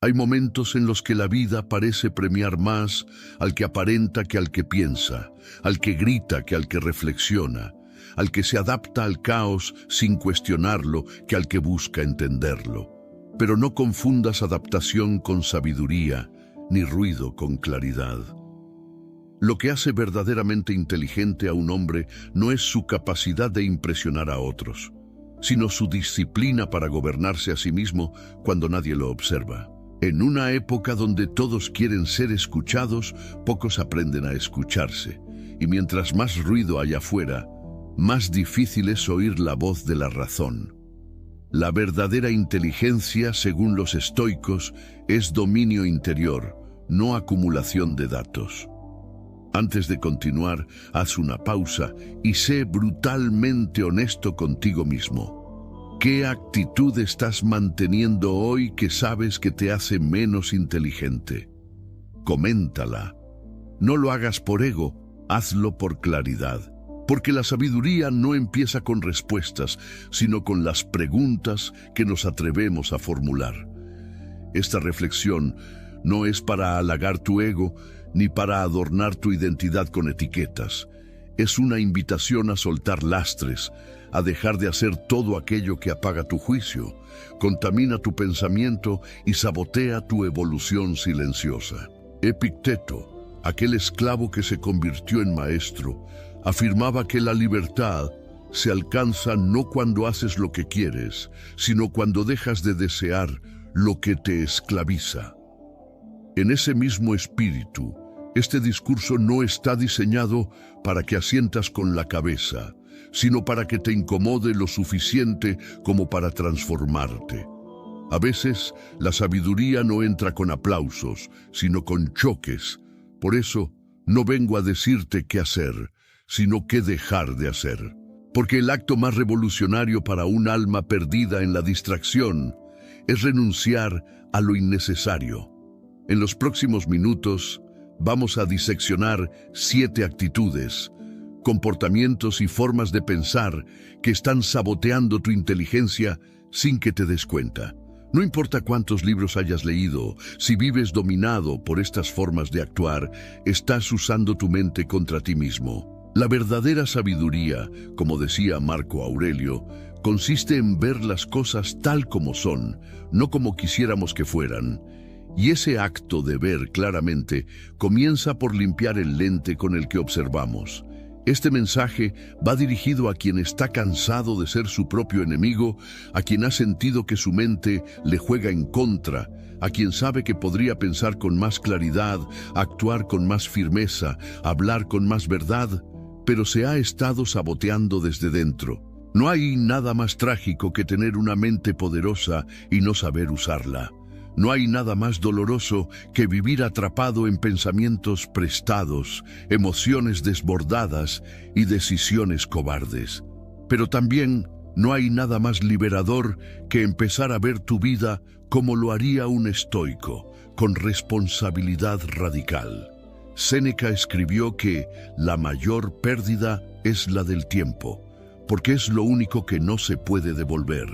Hay momentos en los que la vida parece premiar más al que aparenta que al que piensa, al que grita que al que reflexiona, al que se adapta al caos sin cuestionarlo que al que busca entenderlo. Pero no confundas adaptación con sabiduría, ni ruido con claridad. Lo que hace verdaderamente inteligente a un hombre no es su capacidad de impresionar a otros, sino su disciplina para gobernarse a sí mismo cuando nadie lo observa. En una época donde todos quieren ser escuchados, pocos aprenden a escucharse. Y mientras más ruido hay afuera, más difícil es oír la voz de la razón. La verdadera inteligencia, según los estoicos, es dominio interior, no acumulación de datos. Antes de continuar, haz una pausa y sé brutalmente honesto contigo mismo. ¿Qué actitud estás manteniendo hoy que sabes que te hace menos inteligente? Coméntala. No lo hagas por ego, hazlo por claridad. Porque la sabiduría no empieza con respuestas, sino con las preguntas que nos atrevemos a formular. Esta reflexión no es para halagar tu ego, ni para adornar tu identidad con etiquetas. Es una invitación a soltar lastres, a dejar de hacer todo aquello que apaga tu juicio, contamina tu pensamiento y sabotea tu evolución silenciosa. Epicteto, aquel esclavo que se convirtió en maestro, afirmaba que la libertad se alcanza no cuando haces lo que quieres, sino cuando dejas de desear lo que te esclaviza. En ese mismo espíritu, este discurso no está diseñado para que asientas con la cabeza, sino para que te incomode lo suficiente como para transformarte. A veces, la sabiduría no entra con aplausos, sino con choques. Por eso, no vengo a decirte qué hacer, sino qué dejar de hacer. Porque el acto más revolucionario para un alma perdida en la distracción es renunciar a lo innecesario. En los próximos minutos, vamos a diseccionar 7 actitudes, comportamientos y formas de pensar que están saboteando tu inteligencia sin que te des cuenta. No importa cuántos libros hayas leído, si vives dominado por estas formas de actuar, estás usando tu mente contra ti mismo. La verdadera sabiduría, como decía Marco Aurelio, consiste en ver las cosas tal como son, no como quisiéramos que fueran. Y ese acto de ver claramente comienza por limpiar el lente con el que observamos. Este mensaje va dirigido a quien está cansado de ser su propio enemigo, a quien ha sentido que su mente le juega en contra, a quien sabe que podría pensar con más claridad, actuar con más firmeza, hablar con más verdad, pero se ha estado saboteando desde dentro. No hay nada más trágico que tener una mente poderosa y no saber usarla. No hay nada más doloroso que vivir atrapado en pensamientos prestados, emociones desbordadas y decisiones cobardes. Pero también no hay nada más liberador que empezar a ver tu vida como lo haría un estoico, con responsabilidad radical. Séneca escribió que la mayor pérdida es la del tiempo, porque es lo único que no se puede devolver.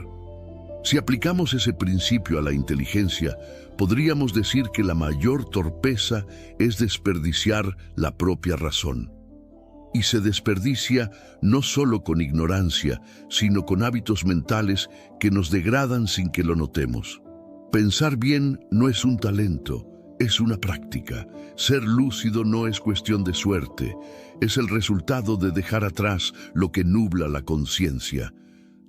Si aplicamos ese principio a la inteligencia, podríamos decir que la mayor torpeza es desperdiciar la propia razón. Y se desperdicia no solo con ignorancia, sino con hábitos mentales que nos degradan sin que lo notemos. Pensar bien no es un talento, es una práctica. Ser lúcido no es cuestión de suerte, es el resultado de dejar atrás lo que nubla la conciencia.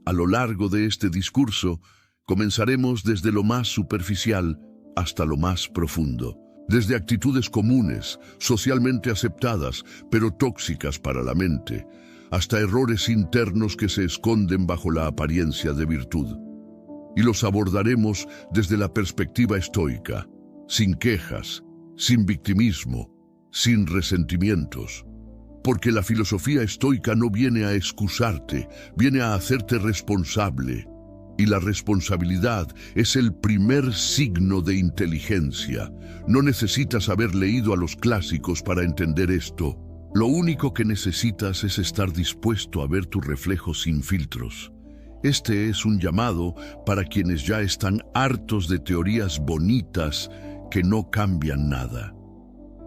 A lo largo de este discurso, comenzaremos desde lo más superficial hasta lo más profundo, desde actitudes comunes, socialmente aceptadas, pero tóxicas para la mente, hasta errores internos que se esconden bajo la apariencia de virtud. Y los abordaremos desde la perspectiva estoica, sin quejas, sin victimismo, sin resentimientos. Porque la filosofía estoica no viene a excusarte, viene a hacerte responsable. Y la responsabilidad es el primer signo de inteligencia. No necesitas haber leído a los clásicos para entender esto. Lo único que necesitas es estar dispuesto a ver tu reflejo sin filtros. Este es un llamado para quienes ya están hartos de teorías bonitas que no cambian nada.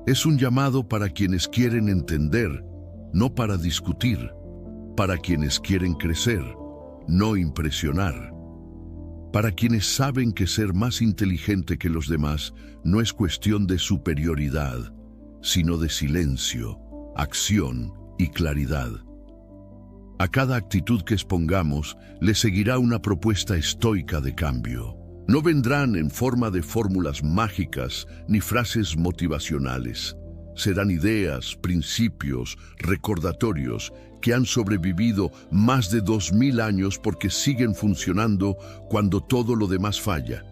Es un llamado para quienes quieren entender, no para discutir, para quienes quieren crecer, no impresionar, para quienes saben que ser más inteligente que los demás no es cuestión de superioridad, sino de silencio, acción y claridad. A cada actitud que expongamos le seguirá una propuesta estoica de cambio. No vendrán en forma de fórmulas mágicas ni frases motivacionales. Serán ideas, principios, recordatorios que han sobrevivido más de 2000 años porque siguen funcionando cuando todo lo demás falla.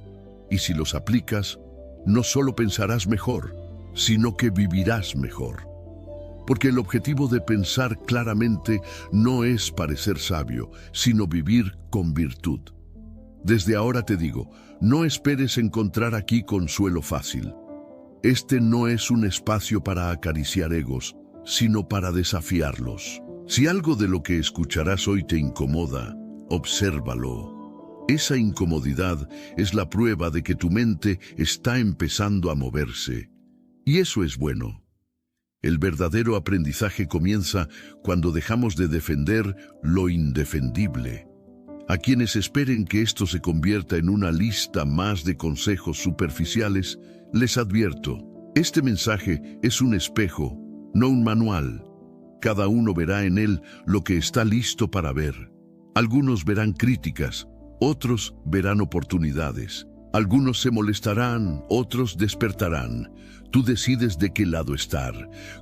Y si los aplicas, no solo pensarás mejor, sino que vivirás mejor. Porque el objetivo de pensar claramente no es parecer sabio, sino vivir con virtud. Desde ahora te digo, no esperes encontrar aquí consuelo fácil. Este no es un espacio para acariciar egos, sino para desafiarlos. Si algo de lo que escucharás hoy te incomoda, obsérvalo. Esa incomodidad es la prueba de que tu mente está empezando a moverse. Y eso es bueno. El verdadero aprendizaje comienza cuando dejamos de defender lo indefendible. A quienes esperen que esto se convierta en una lista más de consejos superficiales, les advierto, este mensaje es un espejo, no un manual. Cada uno verá en él lo que está listo para ver. Algunos verán críticas, otros verán oportunidades. Algunos se molestarán, otros despertarán. Tú decides de qué lado estar.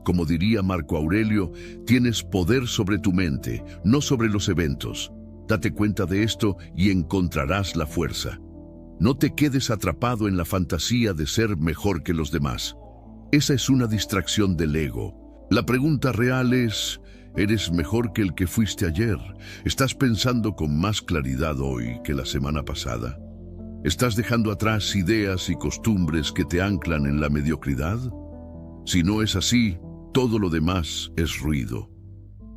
Como diría Marco Aurelio, tienes poder sobre tu mente, no sobre los eventos. Date cuenta de esto y encontrarás la fuerza. No te quedes atrapado en la fantasía de ser mejor que los demás. Esa es una distracción del ego. La pregunta real es, ¿eres mejor que el que fuiste ayer? ¿Estás pensando con más claridad hoy que la semana pasada? ¿Estás dejando atrás ideas y costumbres que te anclan en la mediocridad? Si no es así, todo lo demás es ruido.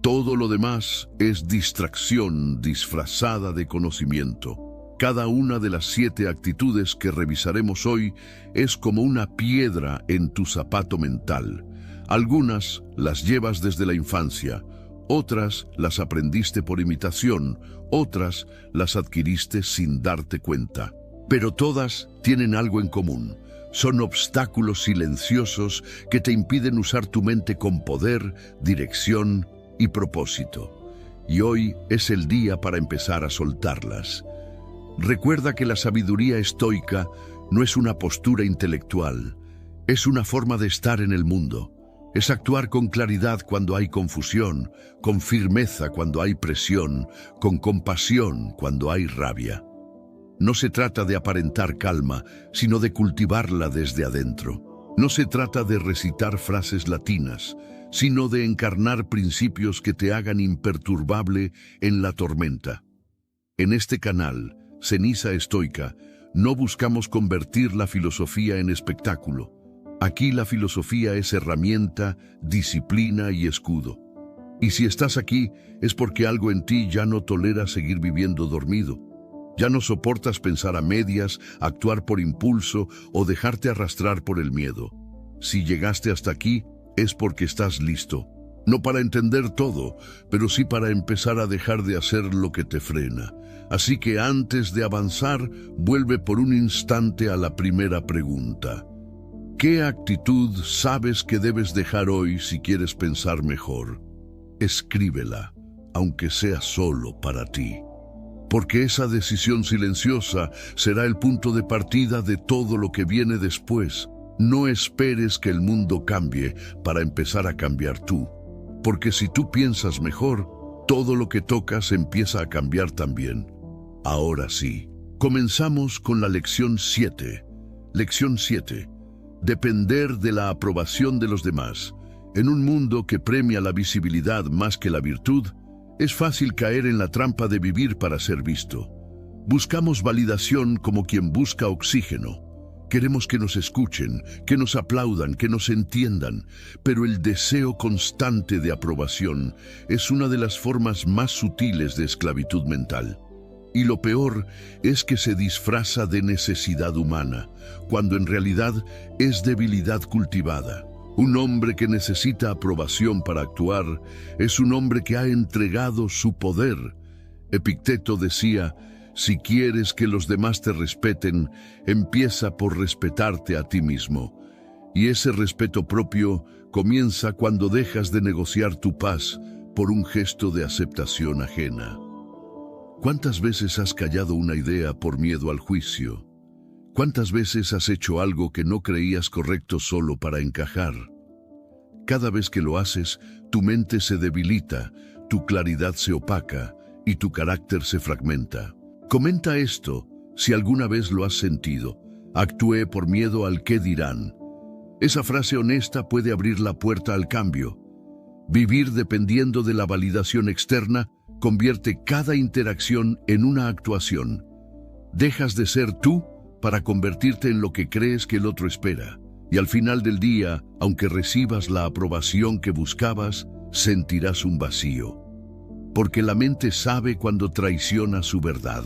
Todo lo demás es distracción disfrazada de conocimiento. Cada una de las 7 actitudes que revisaremos hoy es como una piedra en tu zapato mental. Algunas las llevas desde la infancia, otras las aprendiste por imitación, otras las adquiriste sin darte cuenta. Pero todas tienen algo en común. Son obstáculos silenciosos que te impiden usar tu mente con poder, dirección y propósito. Y hoy es el día para empezar a soltarlas. Recuerda que la sabiduría estoica no es una postura intelectual, es una forma de estar en el mundo. Es actuar con claridad cuando hay confusión, con firmeza cuando hay presión, con compasión cuando hay rabia. No se trata de aparentar calma, sino de cultivarla desde adentro. No se trata de recitar frases latinas, sino de encarnar principios que te hagan imperturbable en la tormenta. En este canal, Ceniza Estoica, no buscamos convertir la filosofía en espectáculo. Aquí la filosofía es herramienta, disciplina y escudo. Y si estás aquí, es porque algo en ti ya no tolera seguir viviendo dormido. Ya no soportas pensar a medias, actuar por impulso o dejarte arrastrar por el miedo. Si llegaste hasta aquí, es porque estás listo. No para entender todo, pero sí para empezar a dejar de hacer lo que te frena. Así que antes de avanzar, vuelve por un instante a la primera pregunta. ¿Qué actitud sabes que debes dejar hoy si quieres pensar mejor? Escríbela, aunque sea solo para ti. Porque esa decisión silenciosa será el punto de partida de todo lo que viene después. No esperes que el mundo cambie para empezar a cambiar tú. Porque si tú piensas mejor, todo lo que tocas empieza a cambiar también. Ahora sí, comenzamos con la lección 7. Lección 7. Depender de la aprobación de los demás. En un mundo que premia la visibilidad más que la virtud, es fácil caer en la trampa de vivir para ser visto. Buscamos validación como quien busca oxígeno. Queremos que nos escuchen, que nos aplaudan, que nos entiendan, pero el deseo constante de aprobación es una de las formas más sutiles de esclavitud mental. Y lo peor es que se disfraza de necesidad humana, cuando en realidad es debilidad cultivada. Un hombre que necesita aprobación para actuar es un hombre que ha entregado su poder. Epicteto decía: si quieres que los demás te respeten, empieza por respetarte a ti mismo. Y ese respeto propio comienza cuando dejas de negociar tu paz por un gesto de aceptación ajena. ¿Cuántas veces has callado una idea por miedo al juicio? ¿Cuántas veces has hecho algo que no creías correcto solo para encajar? Cada vez que lo haces, tu mente se debilita, tu claridad se opaca y tu carácter se fragmenta. Comenta esto si alguna vez lo has sentido. Actué por miedo al qué dirán. Esa frase honesta puede abrir la puerta al cambio. Vivir dependiendo de la validación externa convierte cada interacción en una actuación. Dejas de ser tú para convertirte en lo que crees que el otro espera. Y al final del día, aunque recibas la aprobación que buscabas, sentirás un vacío. Porque la mente sabe cuando traiciona su verdad.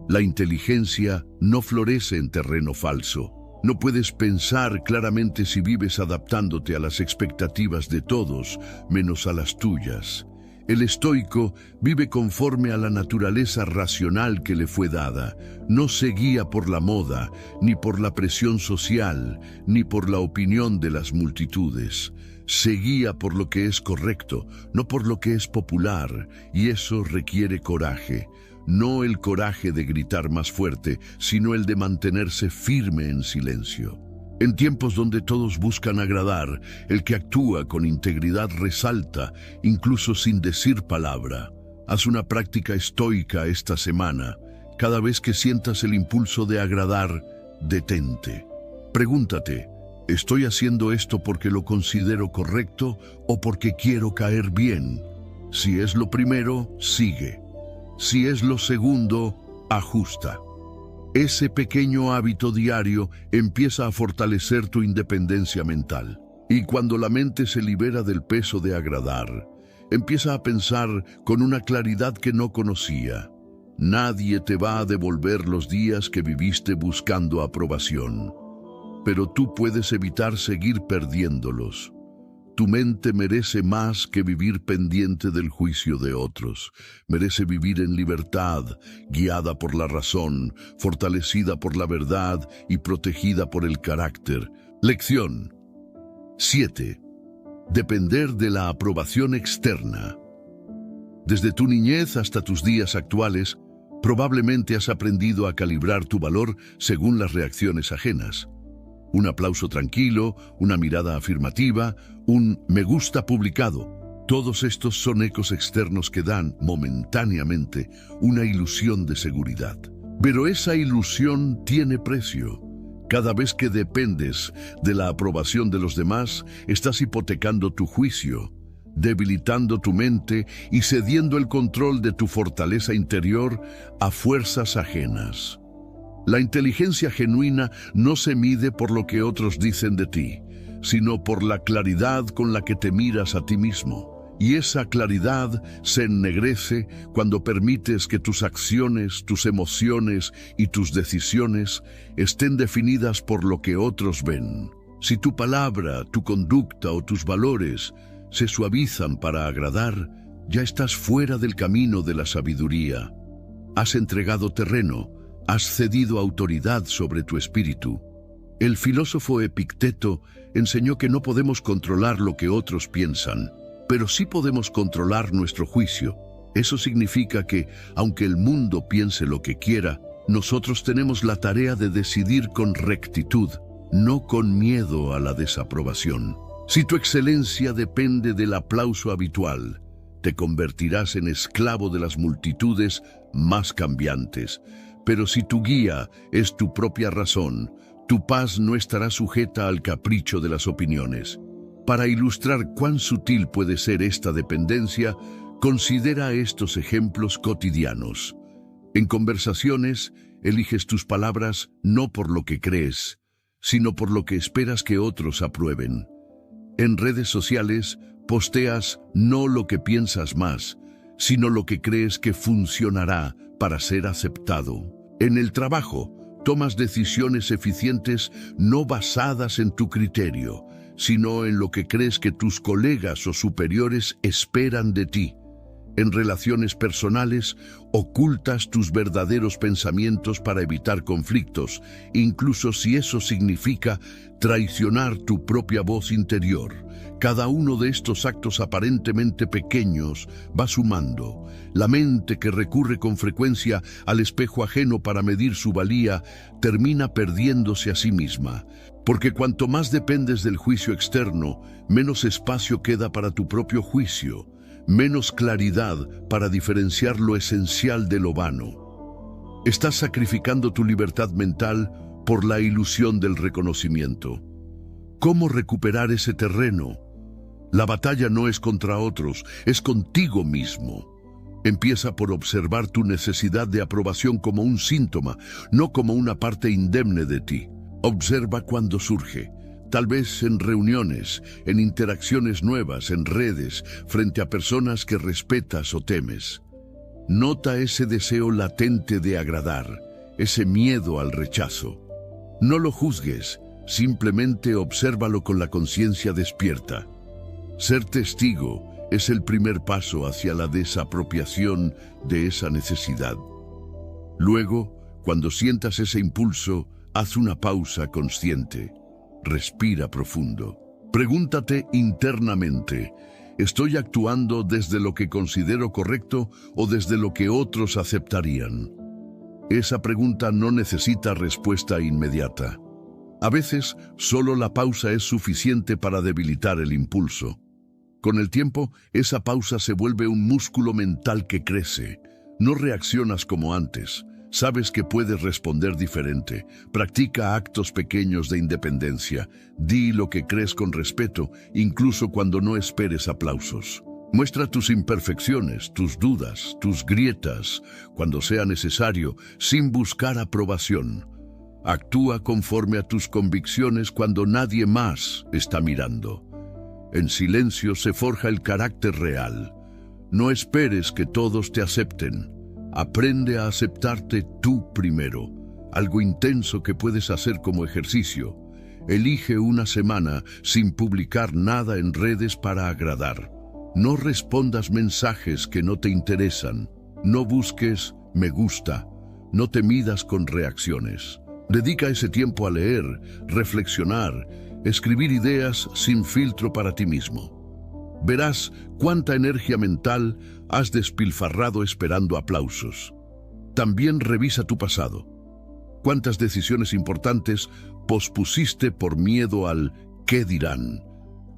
La inteligencia no florece en terreno falso. No puedes pensar claramente si vives adaptándote a las expectativas de todos, menos a las tuyas. El estoico vive conforme a la naturaleza racional que le fue dada. No se guía por la moda, ni por la presión social, ni por la opinión de las multitudes. Se guía por lo que es correcto, no por lo que es popular, y eso requiere coraje. No el coraje de gritar más fuerte, sino el de mantenerse firme en silencio. En tiempos donde todos buscan agradar, el que actúa con integridad resalta, incluso sin decir palabra. Haz una práctica estoica esta semana. Cada vez que sientas el impulso de agradar, detente. Pregúntate: ¿estoy haciendo esto porque lo considero correcto o porque quiero caer bien? Si es lo primero, sigue. Si es lo segundo, ajusta. Ese pequeño hábito diario empieza a fortalecer tu independencia mental. Y cuando la mente se libera del peso de agradar, empieza a pensar con una claridad que no conocía. Nadie te va a devolver los días que viviste buscando aprobación, pero tú puedes evitar seguir perdiéndolos. Tu mente merece más que vivir pendiente del juicio de otros. Merece vivir en libertad, guiada por la razón, fortalecida por la verdad y protegida por el carácter. Lección 7. Depender de la aprobación externa. Desde tu niñez hasta tus días actuales, probablemente has aprendido a calibrar tu valor según las reacciones ajenas. Un aplauso tranquilo, una mirada afirmativa, un me gusta publicado. Todos estos son ecos externos que dan, momentáneamente, una ilusión de seguridad. Pero esa ilusión tiene precio. Cada vez que dependes de la aprobación de los demás, estás hipotecando tu juicio, debilitando tu mente y cediendo el control de tu fortaleza interior a fuerzas ajenas. La inteligencia genuina no se mide por lo que otros dicen de ti, sino por la claridad con la que te miras a ti mismo. Y esa claridad se ennegrece cuando permites que tus acciones, tus emociones y tus decisiones estén definidas por lo que otros ven. Si tu palabra, tu conducta o tus valores se suavizan para agradar, ya estás fuera del camino de la sabiduría. Has entregado terreno. Has cedido autoridad sobre tu espíritu. El filósofo Epicteto enseñó que no podemos controlar lo que otros piensan, pero sí podemos controlar nuestro juicio. Eso significa que, aunque el mundo piense lo que quiera, nosotros tenemos la tarea de decidir con rectitud, no con miedo a la desaprobación. Si tu excelencia depende del aplauso habitual, te convertirás en esclavo de las multitudes más cambiantes. Pero si tu guía es tu propia razón, tu paz no estará sujeta al capricho de las opiniones. Para ilustrar cuán sutil puede ser esta dependencia, considera estos ejemplos cotidianos. En conversaciones, eliges tus palabras no por lo que crees, sino por lo que esperas que otros aprueben. En redes sociales, posteas no lo que piensas más, sino lo que crees que funcionará para ser aceptado. En el trabajo, tomas decisiones eficientes no basadas en tu criterio, sino en lo que crees que tus colegas o superiores esperan de ti. En relaciones personales, ocultas tus verdaderos pensamientos para evitar conflictos, incluso si eso significa traicionar tu propia voz interior. Cada uno de estos actos aparentemente pequeños va sumando. La mente, que recurre con frecuencia al espejo ajeno para medir su valía, termina perdiéndose a sí misma. Porque cuanto más dependes del juicio externo, menos espacio queda para tu propio juicio. Menos claridad para diferenciar lo esencial de lo vano. Estás sacrificando tu libertad mental por la ilusión del reconocimiento. ¿Cómo recuperar ese terreno? La batalla no es contra otros, es contigo mismo. Empieza por observar tu necesidad de aprobación como un síntoma, no como una parte indemne de ti. Observa cuando surge. Tal vez en reuniones, en interacciones nuevas, en redes, frente a personas que respetas o temes. Nota ese deseo latente de agradar, ese miedo al rechazo. No lo juzgues, simplemente obsérvalo con la conciencia despierta. Ser testigo es el primer paso hacia la desapropiación de esa necesidad. Luego, cuando sientas ese impulso, haz una pausa consciente. Respira profundo. Pregúntate internamente, ¿estoy actuando desde lo que considero correcto o desde lo que otros aceptarían? Esa pregunta no necesita respuesta inmediata. A veces, solo la pausa es suficiente para debilitar el impulso. Con el tiempo, esa pausa se vuelve un músculo mental que crece. No reaccionas como antes. Sabes que puedes responder diferente. Practica actos pequeños de independencia. Di lo que crees con respeto, incluso cuando no esperes aplausos. Muestra tus imperfecciones, tus dudas, tus grietas, cuando sea necesario, sin buscar aprobación. Actúa conforme a tus convicciones cuando nadie más está mirando. En silencio se forja el carácter real. No esperes que todos te acepten. Aprende a aceptarte tú primero, algo intenso que puedes hacer como ejercicio. Elige una semana sin publicar nada en redes para agradar. No respondas mensajes que no te interesan. No busques me gusta. No te midas con reacciones. Dedica ese tiempo a leer, reflexionar, escribir ideas sin filtro para ti mismo. Verás cuánta energía mental has despilfarrado esperando aplausos. También revisa tu pasado. ¿Cuántas decisiones importantes pospusiste por miedo al ¿qué dirán?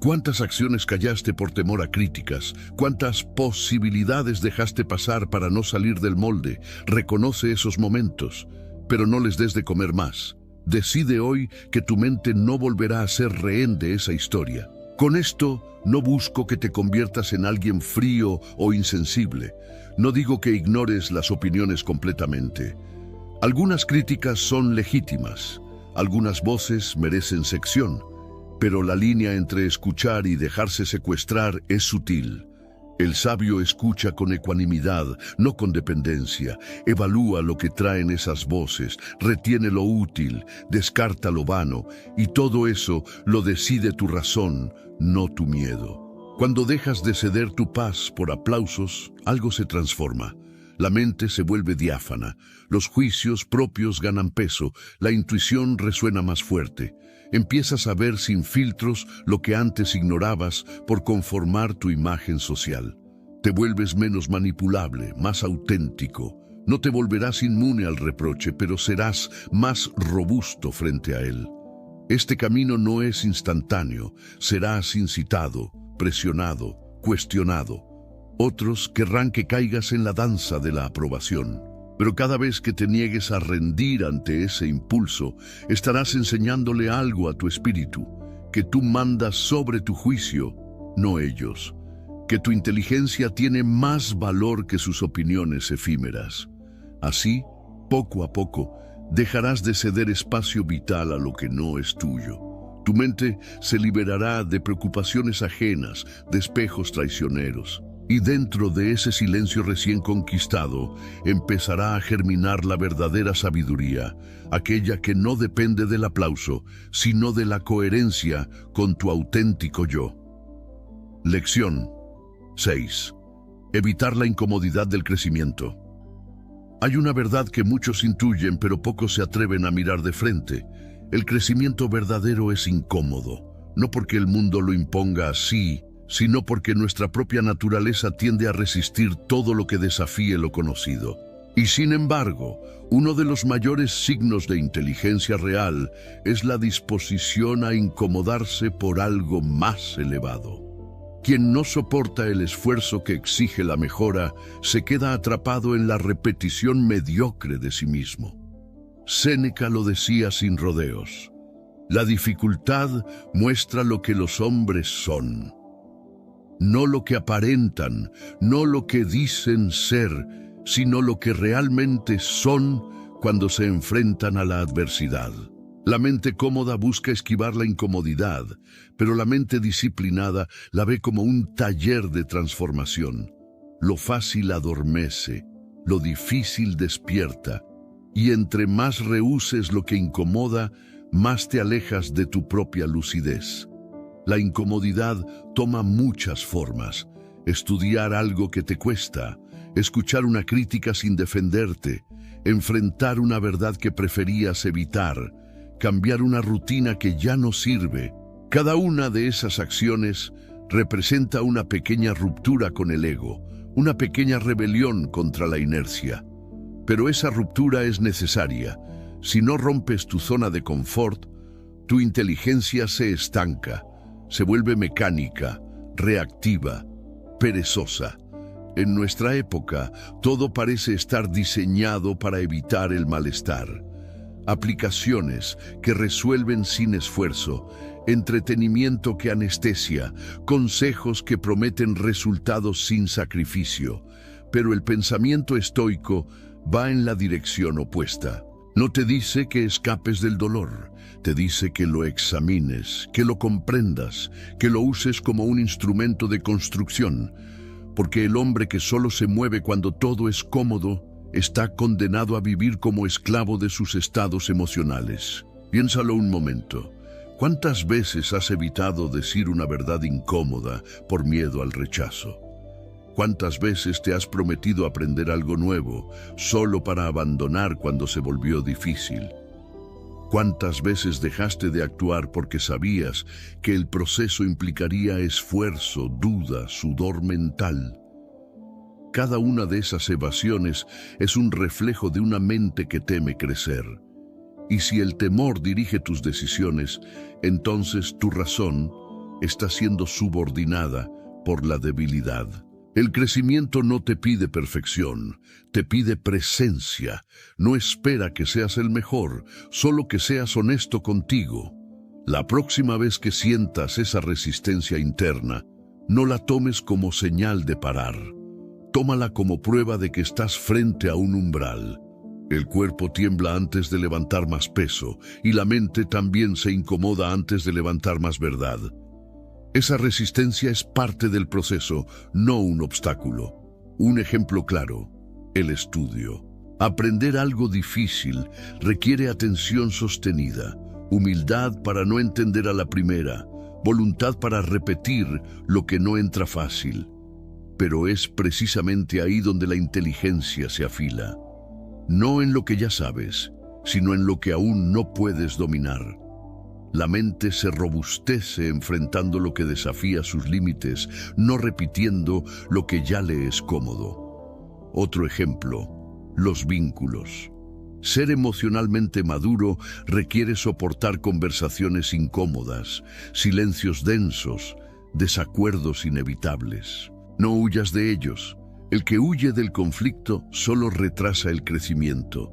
¿Cuántas acciones callaste por temor a críticas? ¿Cuántas posibilidades dejaste pasar para no salir del molde? Reconoce esos momentos, pero no les des de comer más. Decide hoy que tu mente no volverá a ser rehén de esa historia. Con esto, no busco que te conviertas en alguien frío o insensible. No digo que ignores las opiniones completamente. Algunas críticas son legítimas, algunas voces merecen sección, pero la línea entre escuchar y dejarse secuestrar es sutil. El sabio escucha con ecuanimidad, no con dependencia. Evalúa lo que traen esas voces, retiene lo útil, descarta lo vano, y todo eso lo decide tu razón, no tu miedo. Cuando dejas de ceder tu paz por aplausos, algo se transforma. La mente se vuelve diáfana, los juicios propios ganan peso, la intuición resuena más fuerte. Empiezas a ver sin filtros lo que antes ignorabas por conformar tu imagen social. Te vuelves menos manipulable, más auténtico. No te volverás inmune al reproche, pero serás más robusto frente a él. Este camino no es instantáneo, serás incitado, presionado, cuestionado. Otros querrán que caigas en la danza de la aprobación. Pero cada vez que te niegues a rendir ante ese impulso, estarás enseñándole algo a tu espíritu, que tú mandas sobre tu juicio, no ellos, que tu inteligencia tiene más valor que sus opiniones efímeras. Así, poco a poco, dejarás de ceder espacio vital a lo que no es tuyo. Tu mente se liberará de preocupaciones ajenas, de espejos traicioneros. Y dentro de ese silencio recién conquistado empezará a germinar la verdadera sabiduría, aquella que no depende del aplauso, sino de la coherencia con tu auténtico yo. Lección 6. Evitar la incomodidad del crecimiento. Hay una verdad que muchos intuyen, pero pocos se atreven a mirar de frente. El crecimiento verdadero es incómodo, no porque el mundo lo imponga así, sino porque nuestra propia naturaleza tiende a resistir todo lo que desafíe lo conocido. Y sin embargo, uno de los mayores signos de inteligencia real es la disposición a incomodarse por algo más elevado. Quien no soporta el esfuerzo que exige la mejora, se queda atrapado en la repetición mediocre de sí mismo. Séneca lo decía sin rodeos: la dificultad muestra lo que los hombres son. No lo que aparentan, no lo que dicen ser, sino lo que realmente son cuando se enfrentan a la adversidad. La mente cómoda busca esquivar la incomodidad, pero la mente disciplinada la ve como un taller de transformación. Lo fácil adormece, lo difícil despierta, y entre más rehúses lo que incomoda, más te alejas de tu propia lucidez. La incomodidad toma muchas formas: estudiar algo que te cuesta, escuchar una crítica sin defenderte, enfrentar una verdad que preferías evitar, cambiar una rutina que ya no sirve. Cada una de esas acciones representa una pequeña ruptura con el ego, una pequeña rebelión contra la inercia. Pero esa ruptura es necesaria. Si no rompes tu zona de confort, tu inteligencia se estanca, se vuelve mecánica, reactiva, perezosa. En nuestra época, todo parece estar diseñado para evitar el malestar. Aplicaciones que resuelven sin esfuerzo, entretenimiento que anestesia, consejos que prometen resultados sin sacrificio. Pero el pensamiento estoico va en la dirección opuesta. No te dice que escapes del dolor, te dice que lo examines, que lo comprendas, que lo uses como un instrumento de construcción, porque el hombre que solo se mueve cuando todo es cómodo está condenado a vivir como esclavo de sus estados emocionales. Piénsalo un momento. ¿Cuántas veces has evitado decir una verdad incómoda por miedo al rechazo? ¿Cuántas veces te has prometido aprender algo nuevo solo para abandonar cuando se volvió difícil? ¿Cuántas veces dejaste de actuar porque sabías que el proceso implicaría esfuerzo, duda, sudor mental? Cada una de esas evasiones es un reflejo de una mente que teme crecer. Y si el temor dirige tus decisiones, entonces tu razón está siendo subordinada por la debilidad. El crecimiento no te pide perfección, te pide presencia. No espera que seas el mejor, solo que seas honesto contigo. La próxima vez que sientas esa resistencia interna, no la tomes como señal de parar. Tómala como prueba de que estás frente a un umbral. El cuerpo tiembla antes de levantar más peso, y la mente también se incomoda antes de levantar más verdad. Esa resistencia es parte del proceso, no un obstáculo. Un ejemplo claro: el estudio. Aprender algo difícil requiere atención sostenida, humildad para no entender a la primera, voluntad para repetir lo que no entra fácil. Pero es precisamente ahí donde la inteligencia se afila. No en lo que ya sabes, sino en lo que aún no puedes dominar. La mente se robustece enfrentando lo que desafía sus límites, no repitiendo lo que ya le es cómodo. Otro ejemplo: los vínculos. Ser emocionalmente maduro requiere soportar conversaciones incómodas, silencios densos, desacuerdos inevitables. No huyas de ellos. El que huye del conflicto solo retrasa el crecimiento.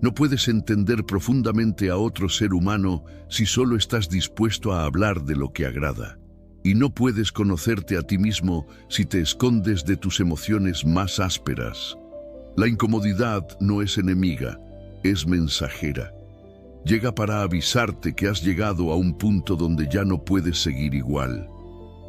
No puedes entender profundamente a otro ser humano si solo estás dispuesto a hablar de lo que agrada. Y no puedes conocerte a ti mismo si te escondes de tus emociones más ásperas. La incomodidad no es enemiga, es mensajera. Llega para avisarte que has llegado a un punto donde ya no puedes seguir igual.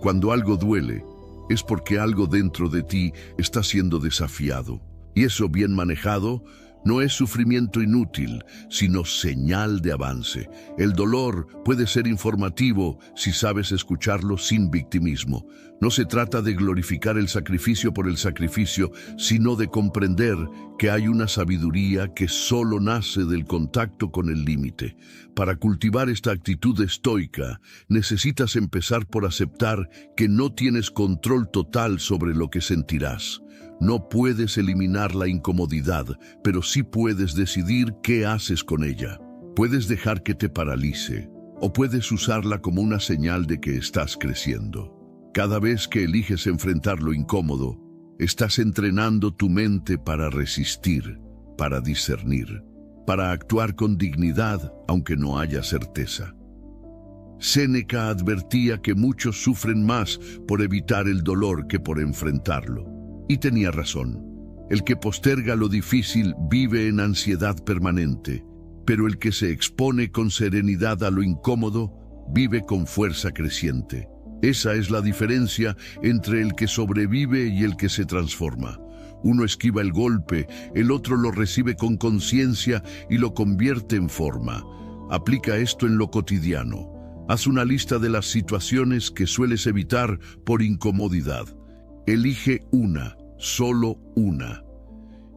Cuando algo duele, es porque algo dentro de ti está siendo desafiado. Y eso bien manejado no es sufrimiento inútil, sino señal de avance. El dolor puede ser informativo si sabes escucharlo sin victimismo. No se trata de glorificar el sacrificio por el sacrificio, sino de comprender que hay una sabiduría que solo nace del contacto con el límite. Para cultivar esta actitud estoica, necesitas empezar por aceptar que no tienes control total sobre lo que sentirás. No puedes eliminar la incomodidad, pero sí puedes decidir qué haces con ella. Puedes dejar que te paralice, o puedes usarla como una señal de que estás creciendo. Cada vez que eliges enfrentar lo incómodo, estás entrenando tu mente para resistir, para discernir, para actuar con dignidad aunque no haya certeza. Séneca advertía que muchos sufren más por evitar el dolor que por enfrentarlo. Y tenía razón. El que posterga lo difícil vive en ansiedad permanente, pero el que se expone con serenidad a lo incómodo vive con fuerza creciente. Esa es la diferencia entre el que sobrevive y el que se transforma. Uno esquiva el golpe, el otro lo recibe con conciencia y lo convierte en forma. Aplica esto en lo cotidiano. Haz una lista de las situaciones que sueles evitar por incomodidad. Elige una, solo una,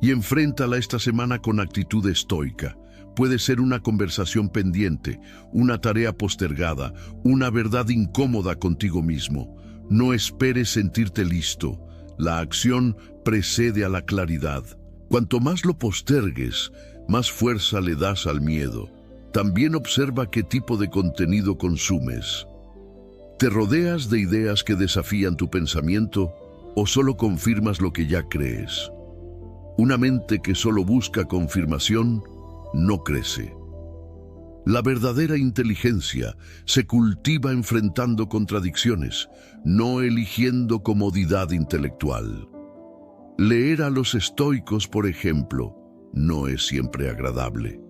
y enfréntala esta semana con actitud estoica. Puede ser una conversación pendiente, una tarea postergada, una verdad incómoda contigo mismo. No esperes sentirte listo. La acción precede a la claridad. Cuanto más lo postergues, más fuerza le das al miedo. También observa qué tipo de contenido consumes. ¿Te rodeas de ideas que desafían tu pensamiento o solo confirmas lo que ya crees? Una mente que solo busca confirmación no crece. La verdadera inteligencia se cultiva enfrentando contradicciones, no eligiendo comodidad intelectual. Leer a los estoicos, por ejemplo, no es siempre agradable.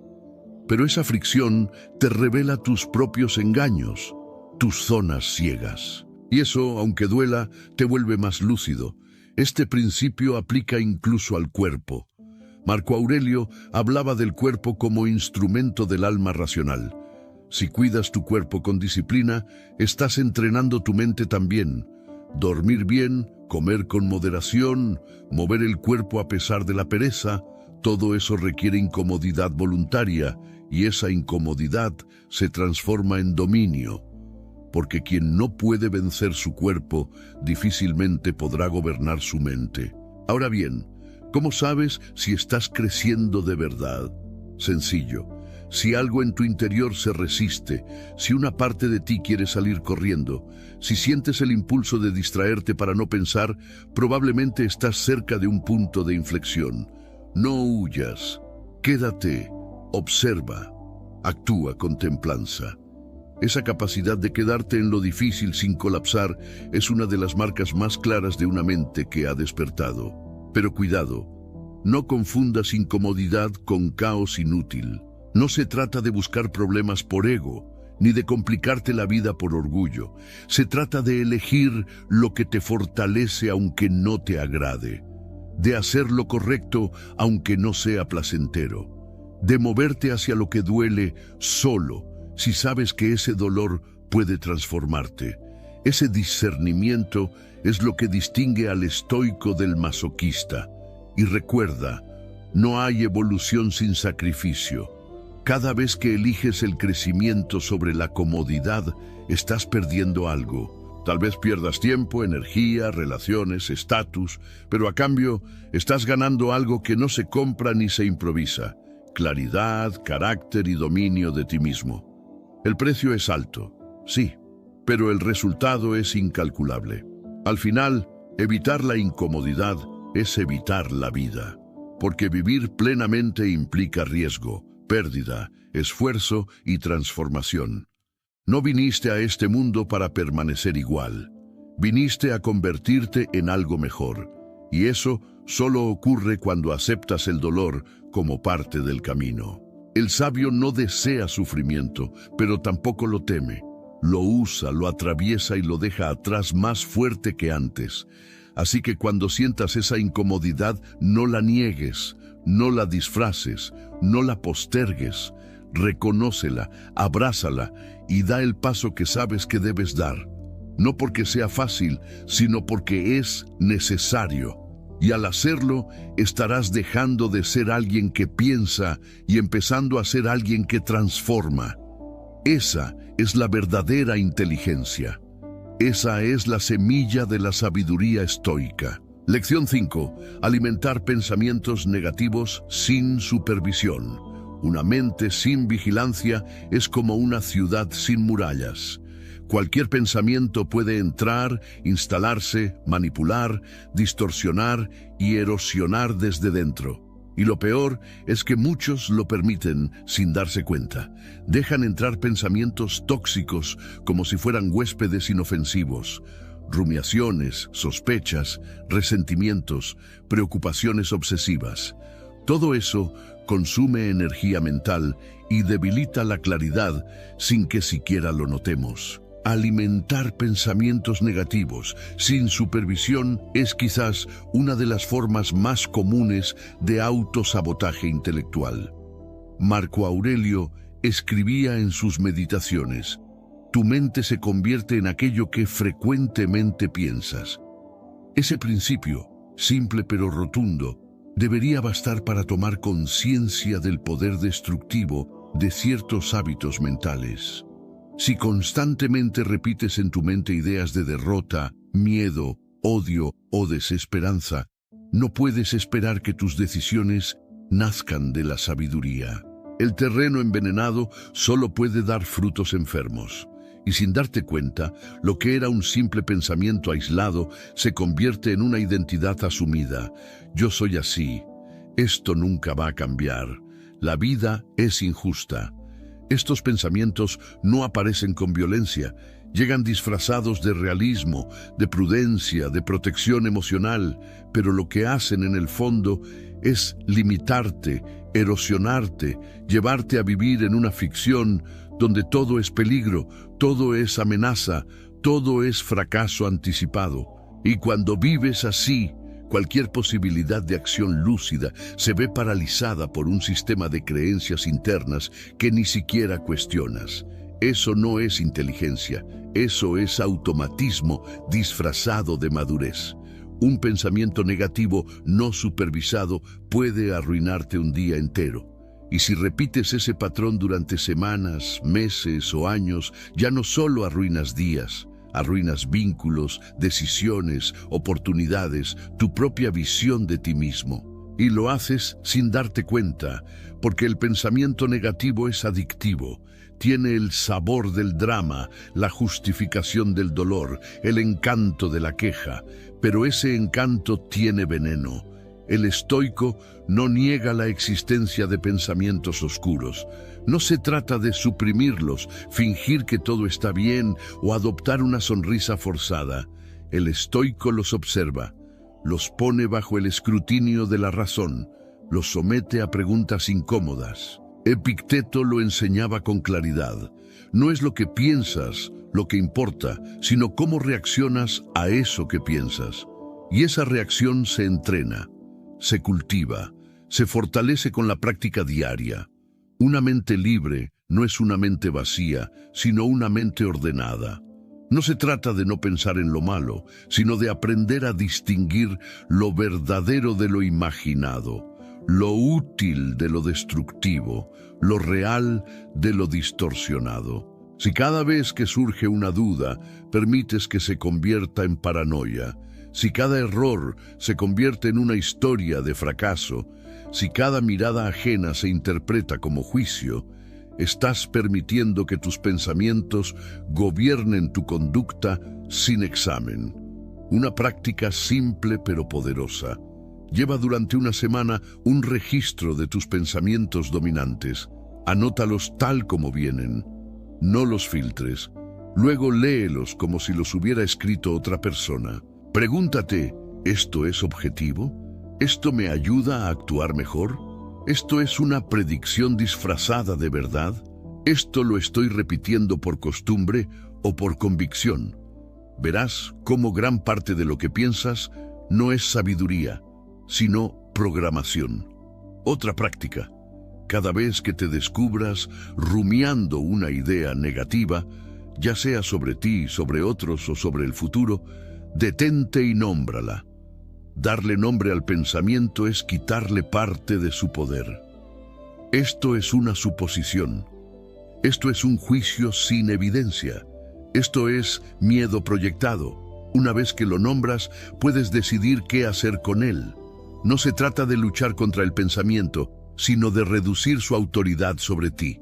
Pero esa fricción te revela tus propios engaños, tus zonas ciegas. Y eso, aunque duela, te vuelve más lúcido. Este principio aplica incluso al cuerpo. Marco Aurelio hablaba del cuerpo como instrumento del alma racional. Si cuidas tu cuerpo con disciplina, estás entrenando tu mente también. Dormir bien, comer con moderación, mover el cuerpo a pesar de la pereza, todo eso requiere incomodidad voluntaria, y esa incomodidad se transforma en dominio. Porque quien no puede vencer su cuerpo, difícilmente podrá gobernar su mente. Ahora bien, ¿cómo sabes si estás creciendo de verdad? Sencillo. Si algo en tu interior se resiste, si una parte de ti quiere salir corriendo, si sientes el impulso de distraerte para no pensar, probablemente estás cerca de un punto de inflexión. No huyas. Quédate. Observa. Actúa con templanza. Esa capacidad de quedarte en lo difícil sin colapsar es una de las marcas más claras de una mente que ha despertado. Pero cuidado, no confundas incomodidad con caos inútil. No se trata de buscar problemas por ego, ni de complicarte la vida por orgullo. Se trata de elegir lo que te fortalece aunque no te agrade, de hacer lo correcto aunque no sea placentero, de moverte hacia lo que duele solo, si sabes que ese dolor puede transformarte. Ese discernimiento es lo que distingue al estoico del masoquista. Y recuerda, no hay evolución sin sacrificio. Cada vez que eliges el crecimiento sobre la comodidad, estás perdiendo algo. Tal vez pierdas tiempo, energía, relaciones, estatus, pero a cambio estás ganando algo que no se compra ni se improvisa: claridad, carácter y dominio de ti mismo. El precio es alto, sí, pero el resultado es incalculable. Al final, evitar la incomodidad es evitar la vida, porque vivir plenamente implica riesgo, pérdida, esfuerzo y transformación. No viniste a este mundo para permanecer igual. Viniste a convertirte en algo mejor, y eso solo ocurre cuando aceptas el dolor como parte del camino. El sabio no desea sufrimiento, pero tampoco lo teme. lo usa, lo atraviesa y lo deja atrás más fuerte que antes. Así que cuando sientas esa incomodidad, no la niegues, no la disfraces, no la postergues. Reconócela, abrázala y da el paso que sabes que debes dar. No porque sea fácil, sino porque es necesario. Y al hacerlo, estarás dejando de ser alguien que piensa y empezando a ser alguien que transforma. Esa es la verdadera inteligencia. Esa es la semilla de la sabiduría estoica. Lección 5. Alimentar pensamientos negativos sin supervisión. Una mente sin vigilancia es como una ciudad sin murallas. Cualquier pensamiento puede entrar, instalarse, manipular, distorsionar y erosionar desde dentro. Y lo peor es que muchos lo permiten sin darse cuenta. Dejan entrar pensamientos tóxicos como si fueran huéspedes inofensivos. Rumiaciones, sospechas, resentimientos, preocupaciones obsesivas. Todo eso consume energía mental y debilita la claridad sin que siquiera lo notemos. Alimentar pensamientos negativos sin supervisión es quizás una de las formas más comunes de autosabotaje intelectual. Marco Aurelio escribía en sus meditaciones: tu mente se convierte en aquello que frecuentemente piensas. Ese principio, simple pero rotundo, debería bastar para tomar conciencia del poder destructivo de ciertos hábitos mentales. Si constantemente repites en tu mente ideas de derrota, miedo, odio o desesperanza, no puedes esperar que tus decisiones nazcan de la sabiduría. El terreno envenenado solo puede dar frutos enfermos. Y sin darte cuenta, lo que era un simple pensamiento aislado se convierte en una identidad asumida. Yo soy así. Esto nunca va a cambiar. La vida es injusta. Estos pensamientos no aparecen con violencia. Llegan disfrazados de realismo, de prudencia, de protección emocional, pero lo que hacen en el fondo es limitarte, erosionarte, llevarte a vivir en una ficción donde todo es peligro, todo es amenaza, todo es fracaso anticipado. Y cuando vives así, cualquier posibilidad de acción lúcida se ve paralizada por un sistema de creencias internas que ni siquiera cuestionas. Eso no es inteligencia, eso es automatismo disfrazado de madurez. Un pensamiento negativo no supervisado puede arruinarte un día entero. Y si repites ese patrón durante semanas, meses o años, ya no solo arruinas días, arruinas vínculos, decisiones, oportunidades, tu propia visión de ti mismo. Y lo haces sin darte cuenta, porque el pensamiento negativo es adictivo. Tiene el sabor del drama, la justificación del dolor, el encanto de la queja, pero ese encanto tiene veneno. El estoico no niega la existencia de pensamientos oscuros. No se trata de suprimirlos, fingir que todo está bien o adoptar una sonrisa forzada. El estoico los observa, los pone bajo el escrutinio de la razón, los somete a preguntas incómodas. Epicteto lo enseñaba con claridad. No es lo que piensas lo que importa, sino cómo reaccionas a eso que piensas. Y esa reacción se entrena, se cultiva, se fortalece con la práctica diaria. Una mente libre no es una mente vacía, sino una mente ordenada. No se trata de no pensar en lo malo, sino de aprender a distinguir lo verdadero de lo imaginado, lo útil de lo destructivo, lo real de lo distorsionado. Si cada vez que surge una duda, permites que se convierta en paranoia, si cada error se convierte en una historia de fracaso, si cada mirada ajena se interpreta como juicio, estás permitiendo que tus pensamientos gobiernen tu conducta sin examen. Una práctica simple pero poderosa. Lleva durante una semana un registro de tus pensamientos dominantes. Anótalos tal como vienen. No los filtres. Luego léelos como si los hubiera escrito otra persona. Pregúntate, ¿esto es objetivo? ¿Esto me ayuda a actuar mejor? ¿Esto es una predicción disfrazada de verdad? ¿Esto lo estoy repitiendo por costumbre o por convicción. Verás cómo gran parte de lo que piensas no es sabiduría, sino programación. Otra práctica. Cada vez que te descubras rumiando una idea negativa, ya sea sobre ti, sobre otros o sobre el futuro, detente y nómbrala. Darle nombre al pensamiento es quitarle parte de su poder. Esto es una suposición. Esto es un juicio sin evidencia. Esto es miedo proyectado. Una vez que lo nombras, puedes decidir qué hacer con él. No se trata de luchar contra el pensamiento, sino de reducir su autoridad sobre ti.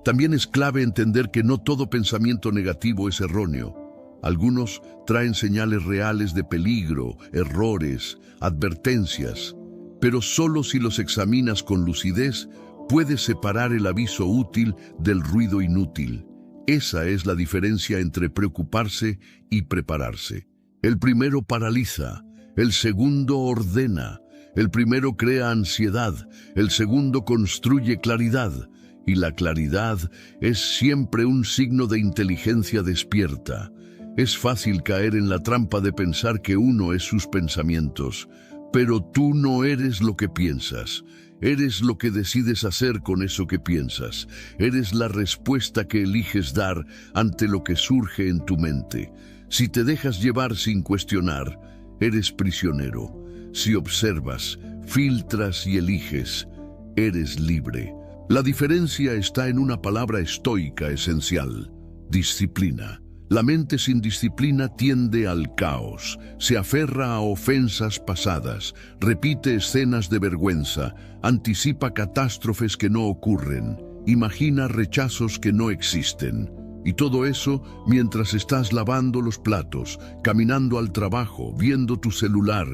También es clave entender que no todo pensamiento negativo es erróneo. Algunos traen señales reales de peligro, errores, advertencias, pero solo si los examinas con lucidez, puedes separar el aviso útil del ruido inútil. Esa es la diferencia entre preocuparse y prepararse. El primero paraliza, el segundo ordena. El primero crea ansiedad, el segundo construye claridad, y la claridad es siempre un signo de inteligencia despierta. Es fácil caer en la trampa de pensar que uno es sus pensamientos, pero tú no eres lo que piensas. Eres lo que decides hacer con eso que piensas. Eres la respuesta que eliges dar ante lo que surge en tu mente. Si te dejas llevar sin cuestionar, eres prisionero. Si observas, filtras y eliges, eres libre. La diferencia está en una palabra estoica esencial: disciplina. La mente sin disciplina tiende al caos, se aferra a ofensas pasadas, repite escenas de vergüenza, anticipa catástrofes que no ocurren, imagina rechazos que no existen. Y todo eso mientras estás lavando los platos, caminando al trabajo, viendo tu celular.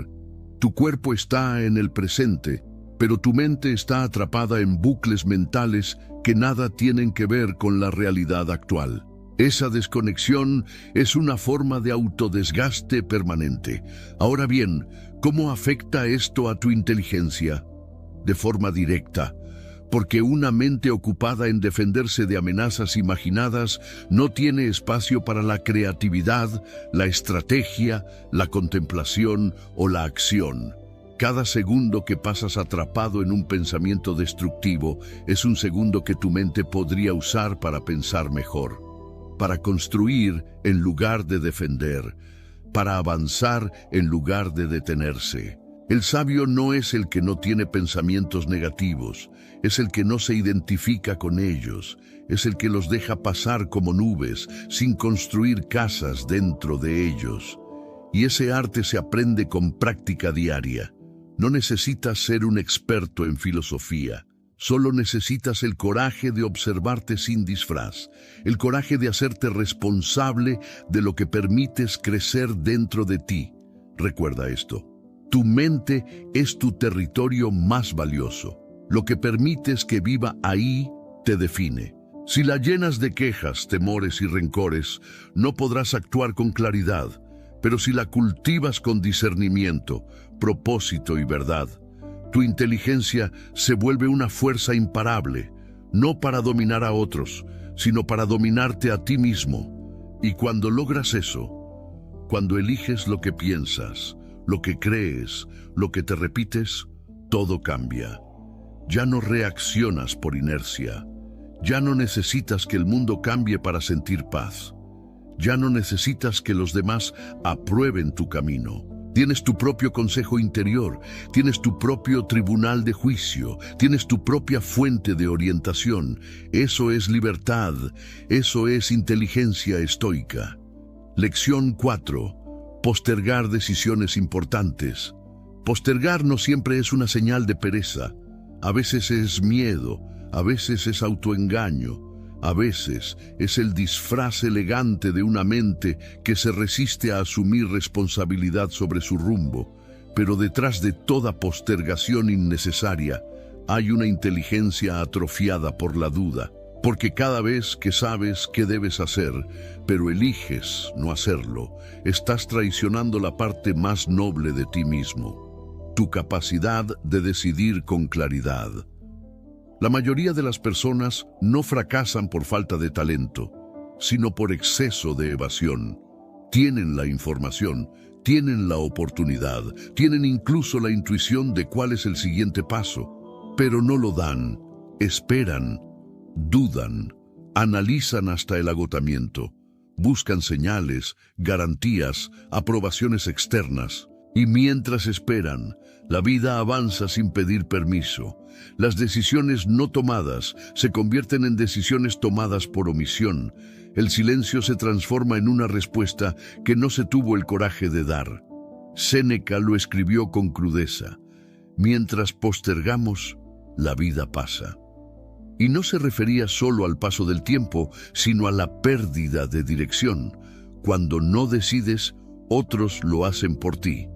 Tu cuerpo está en el presente, pero tu mente está atrapada en bucles mentales que nada tienen que ver con la realidad actual. Esa desconexión es una forma de autodesgaste permanente. Ahora bien, ¿cómo afecta esto a tu inteligencia? De forma directa, porque una mente ocupada en defenderse de amenazas imaginadas no tiene espacio para la creatividad, la estrategia, la contemplación o la acción. Cada segundo que pasas atrapado en un pensamiento destructivo es un segundo que tu mente podría usar para pensar mejor, para construir en lugar de defender, para avanzar en lugar de detenerse. El sabio no es el que no tiene pensamientos negativos, es el que no se identifica con ellos, es el que los deja pasar como nubes, sin construir casas dentro de ellos. Y ese arte se aprende con práctica diaria. No necesitas ser un experto en filosofía, solo necesitas el coraje de observarte sin disfraz, el coraje de hacerte responsable de lo que permites crecer dentro de ti. Recuerda esto. Tu mente es tu territorio más valioso. Lo que permites que viva ahí te define. Si la llenas de quejas, temores y rencores, no podrás actuar con claridad, pero si la cultivas con discernimiento, propósito y verdad, tu inteligencia se vuelve una fuerza imparable, no para dominar a otros, sino para dominarte a ti mismo. Y cuando logras eso, cuando eliges lo que piensas, lo que crees, lo que te repites, todo cambia. Ya no reaccionas por inercia. Ya no necesitas que el mundo cambie para sentir paz. Ya no necesitas que los demás aprueben tu camino. Tienes tu propio consejo interior, tienes tu propio tribunal de juicio, tienes tu propia fuente de orientación. Eso es libertad, eso es inteligencia estoica. Lección 4. Postergar decisiones importantes. Postergar no siempre es una señal de pereza. A veces es miedo, a veces es autoengaño, a veces es el disfraz elegante de una mente que se resiste a asumir responsabilidad sobre su rumbo. Pero detrás de toda postergación innecesaria hay una inteligencia atrofiada por la duda. Porque cada vez que sabes qué debes hacer, pero eliges no hacerlo, estás traicionando la parte más noble de ti mismo, tu capacidad de decidir con claridad. La mayoría de las personas no fracasan por falta de talento, sino por exceso de evasión. Tienen la información, tienen la oportunidad, tienen incluso la intuición de cuál es el siguiente paso, pero no lo dan, esperan, dudan, analizan hasta el agotamiento, buscan señales, garantías, aprobaciones externas. Y mientras esperan, la vida avanza sin pedir permiso. Las decisiones no tomadas se convierten en decisiones tomadas por omisión. El silencio se transforma en una respuesta que no se tuvo el coraje de dar. Séneca lo escribió con crudeza: mientras postergamos, la vida pasa. Y no se refería solo al paso del tiempo, sino a la pérdida de dirección. Cuando no decides, otros lo hacen por ti.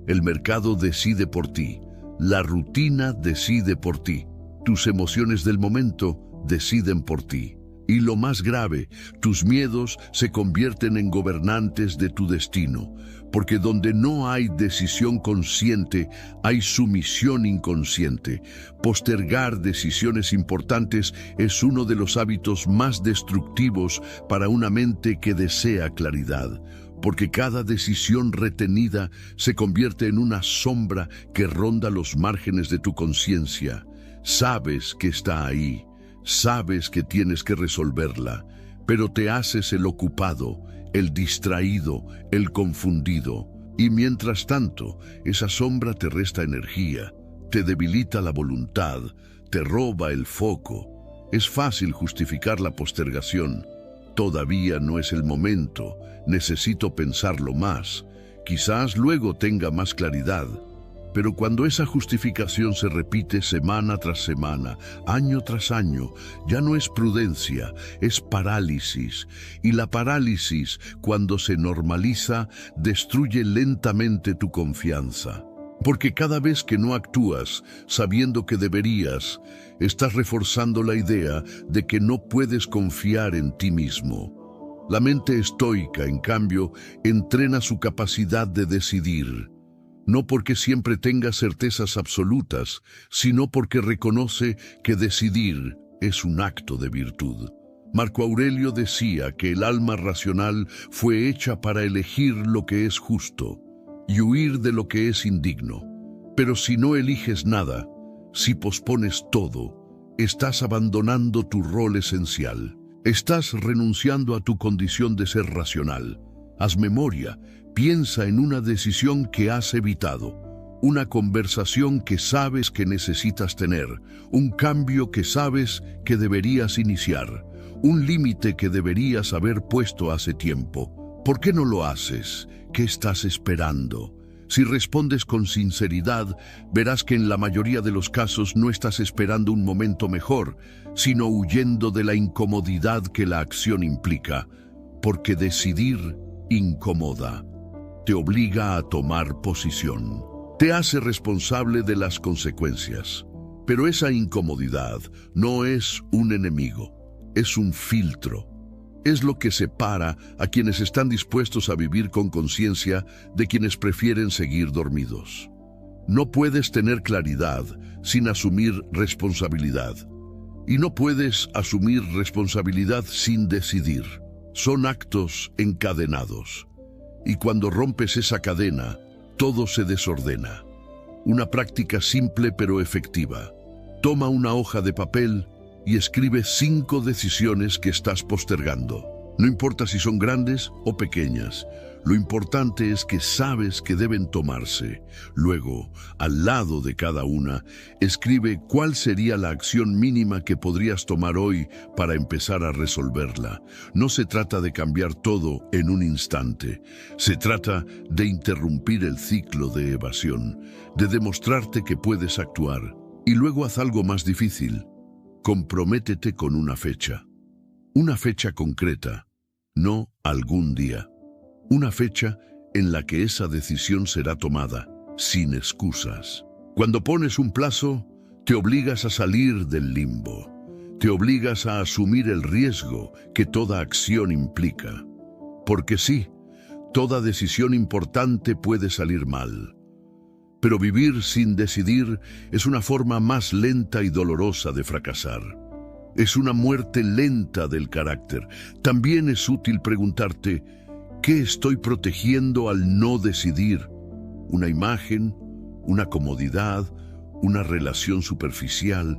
El mercado decide por ti, la rutina decide por ti, tus emociones del momento deciden por ti. Y lo más grave, tus miedos se convierten en gobernantes de tu destino, porque donde no hay decisión consciente, hay sumisión inconsciente. Postergar decisiones importantes es uno de los hábitos más destructivos para una mente que desea claridad, porque cada decisión retenida se convierte en una sombra que ronda los márgenes de tu conciencia. Sabes que está ahí, sabes que tienes que resolverla, pero te haces el ocupado, el distraído, el confundido. Y mientras tanto, esa sombra te resta energía, te debilita la voluntad, te roba el foco. Es fácil justificar la postergación. Todavía no es el momento, necesito pensarlo más, quizás luego tenga más claridad. Pero cuando esa justificación se repite semana tras semana, año tras año, ya no es prudencia, es parálisis. Y la parálisis, cuando se normaliza, destruye lentamente tu confianza. Porque cada vez que no actúas sabiendo que deberías, estás reforzando la idea de que no puedes confiar en ti mismo. La mente estoica, en cambio, entrena su capacidad de decidir, no porque siempre tenga certezas absolutas, sino porque reconoce que decidir es un acto de virtud. Marco Aurelio decía que el alma racional fue hecha para elegir lo que es justo y huir de lo que es indigno. Pero si no eliges nada, si pospones todo, estás abandonando tu rol esencial. Estás renunciando a tu condición de ser racional. Haz memoria, piensa en una decisión que has evitado, una conversación que sabes que necesitas tener, un cambio que sabes que deberías iniciar, un límite que deberías haber puesto hace tiempo. ¿Por qué no lo haces? ¿Qué estás esperando? Si respondes con sinceridad, verás que en la mayoría de los casos no estás esperando un momento mejor, sino huyendo de la incomodidad que la acción implica, porque decidir incomoda, te obliga a tomar posición, te hace responsable de las consecuencias. Pero esa incomodidad no es un enemigo, es un filtro. Es lo que separa a quienes están dispuestos a vivir con conciencia de quienes prefieren seguir dormidos. No puedes tener claridad sin asumir responsabilidad. Y no puedes asumir responsabilidad sin decidir. Son actos encadenados. Y cuando rompes esa cadena, todo se desordena. Una práctica simple pero efectiva. Toma una hoja de papel y escribe 5 decisiones que estás postergando. No importa si son grandes o pequeñas, lo importante es que sabes que deben tomarse. Luego, al lado de cada una, escribe cuál sería la acción mínima que podrías tomar hoy para empezar a resolverla. No se trata de cambiar todo en un instante. Se trata de interrumpir el ciclo de evasión, de demostrarte que puedes actuar. Y luego haz algo más difícil. Comprométete con una fecha concreta, no algún día. Una fecha en la que esa decisión será tomada, sin excusas. Cuando pones un plazo, te obligas a salir del limbo. Te obligas a asumir el riesgo que toda acción implica. Porque sí, toda decisión importante puede salir mal. Pero vivir sin decidir es una forma más lenta y dolorosa de fracasar. Es una muerte lenta del carácter. También es útil preguntarte, ¿qué estoy protegiendo al no decidir? ¿Una imagen? ¿Una comodidad? ¿Una relación superficial?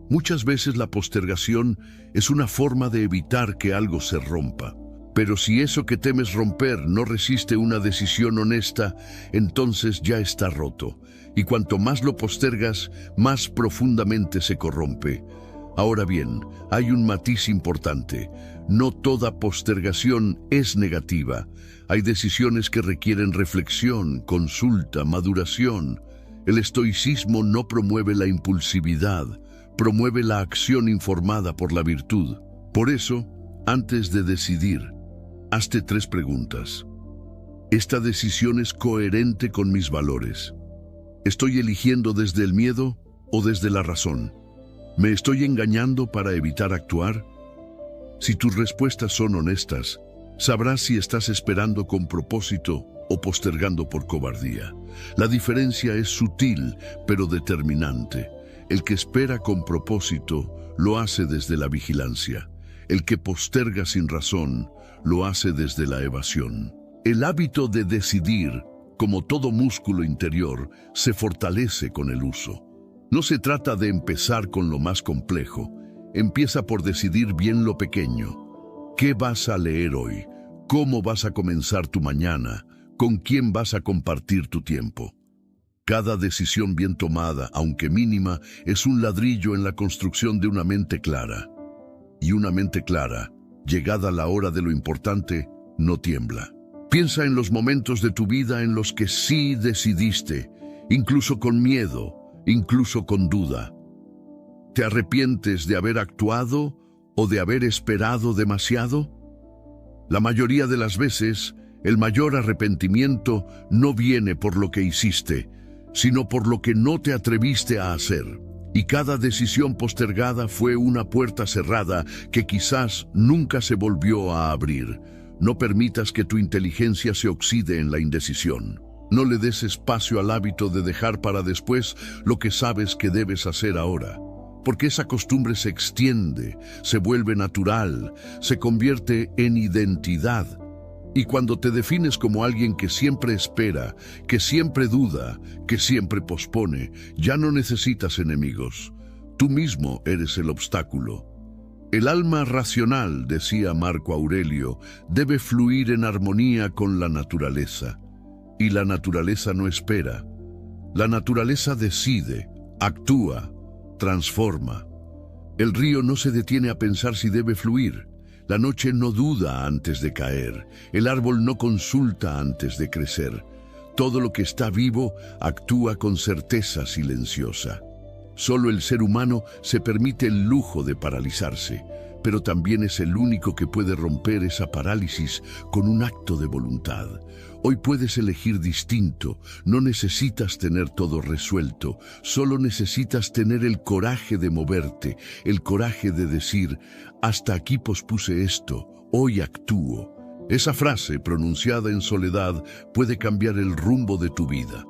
Muchas veces la postergación es una forma de evitar que algo se rompa. Pero si eso que temes romper no resiste una decisión honesta, entonces ya está roto. Y cuanto más lo postergas, más profundamente se corrompe. Ahora bien, hay un matiz importante. No toda postergación es negativa. Hay decisiones que requieren reflexión, consulta, maduración. El estoicismo no promueve la impulsividad, promueve la acción informada por la virtud. Por eso, antes de decidir, hazte 3 preguntas. ¿Esta decisión es coherente con mis valores? ¿Estoy eligiendo desde el miedo o desde la razón? ¿Me estoy engañando para evitar actuar? Si tus respuestas son honestas, sabrás si estás esperando con propósito o postergando por cobardía. La diferencia es sutil, pero determinante. El que espera con propósito lo hace desde la vigilancia. El que posterga sin razón lo hace desde la evasión. El hábito de decidir, como todo músculo interior, se fortalece con el uso. No se trata de empezar con lo más complejo. Empieza por decidir bien lo pequeño. ¿Qué vas a leer hoy? ¿Cómo vas a comenzar tu mañana? ¿Con quién vas a compartir tu tiempo? Cada decisión bien tomada, aunque mínima, es un ladrillo en la construcción de una mente clara. Y una mente clara, llegada la hora de lo importante, no tiembla. Piensa en los momentos de tu vida en los que sí decidiste, incluso con miedo, incluso con duda. ¿Te arrepientes de haber actuado o de haber esperado demasiado? La mayoría de las veces, el mayor arrepentimiento no viene por lo que hiciste, sino por lo que no te atreviste a hacer. Y cada decisión postergada fue una puerta cerrada que quizás nunca se volvió a abrir. No permitas que tu inteligencia se oxide en la indecisión. No le des espacio al hábito de dejar para después lo que sabes que debes hacer ahora. Porque esa costumbre se extiende, se vuelve natural, se convierte en identidad. Y cuando te defines como alguien que siempre espera, que siempre duda, que siempre pospone, ya no necesitas enemigos. Tú mismo eres el obstáculo. El alma racional, decía Marco Aurelio, debe fluir en armonía con la naturaleza. Y la naturaleza no espera. La naturaleza decide, actúa, transforma. El río no se detiene a pensar si debe fluir. La noche no duda antes de caer. El árbol no consulta antes de crecer. Todo lo que está vivo actúa con certeza silenciosa. Solo el ser humano se permite el lujo de paralizarse, pero también es el único que puede romper esa parálisis con un acto de voluntad. Hoy puedes elegir distinto, no necesitas tener todo resuelto, solo necesitas tener el coraje de moverte, el coraje de decir, hasta aquí pospuse esto, hoy actúo. Esa frase, pronunciada en soledad, puede cambiar el rumbo de tu vida.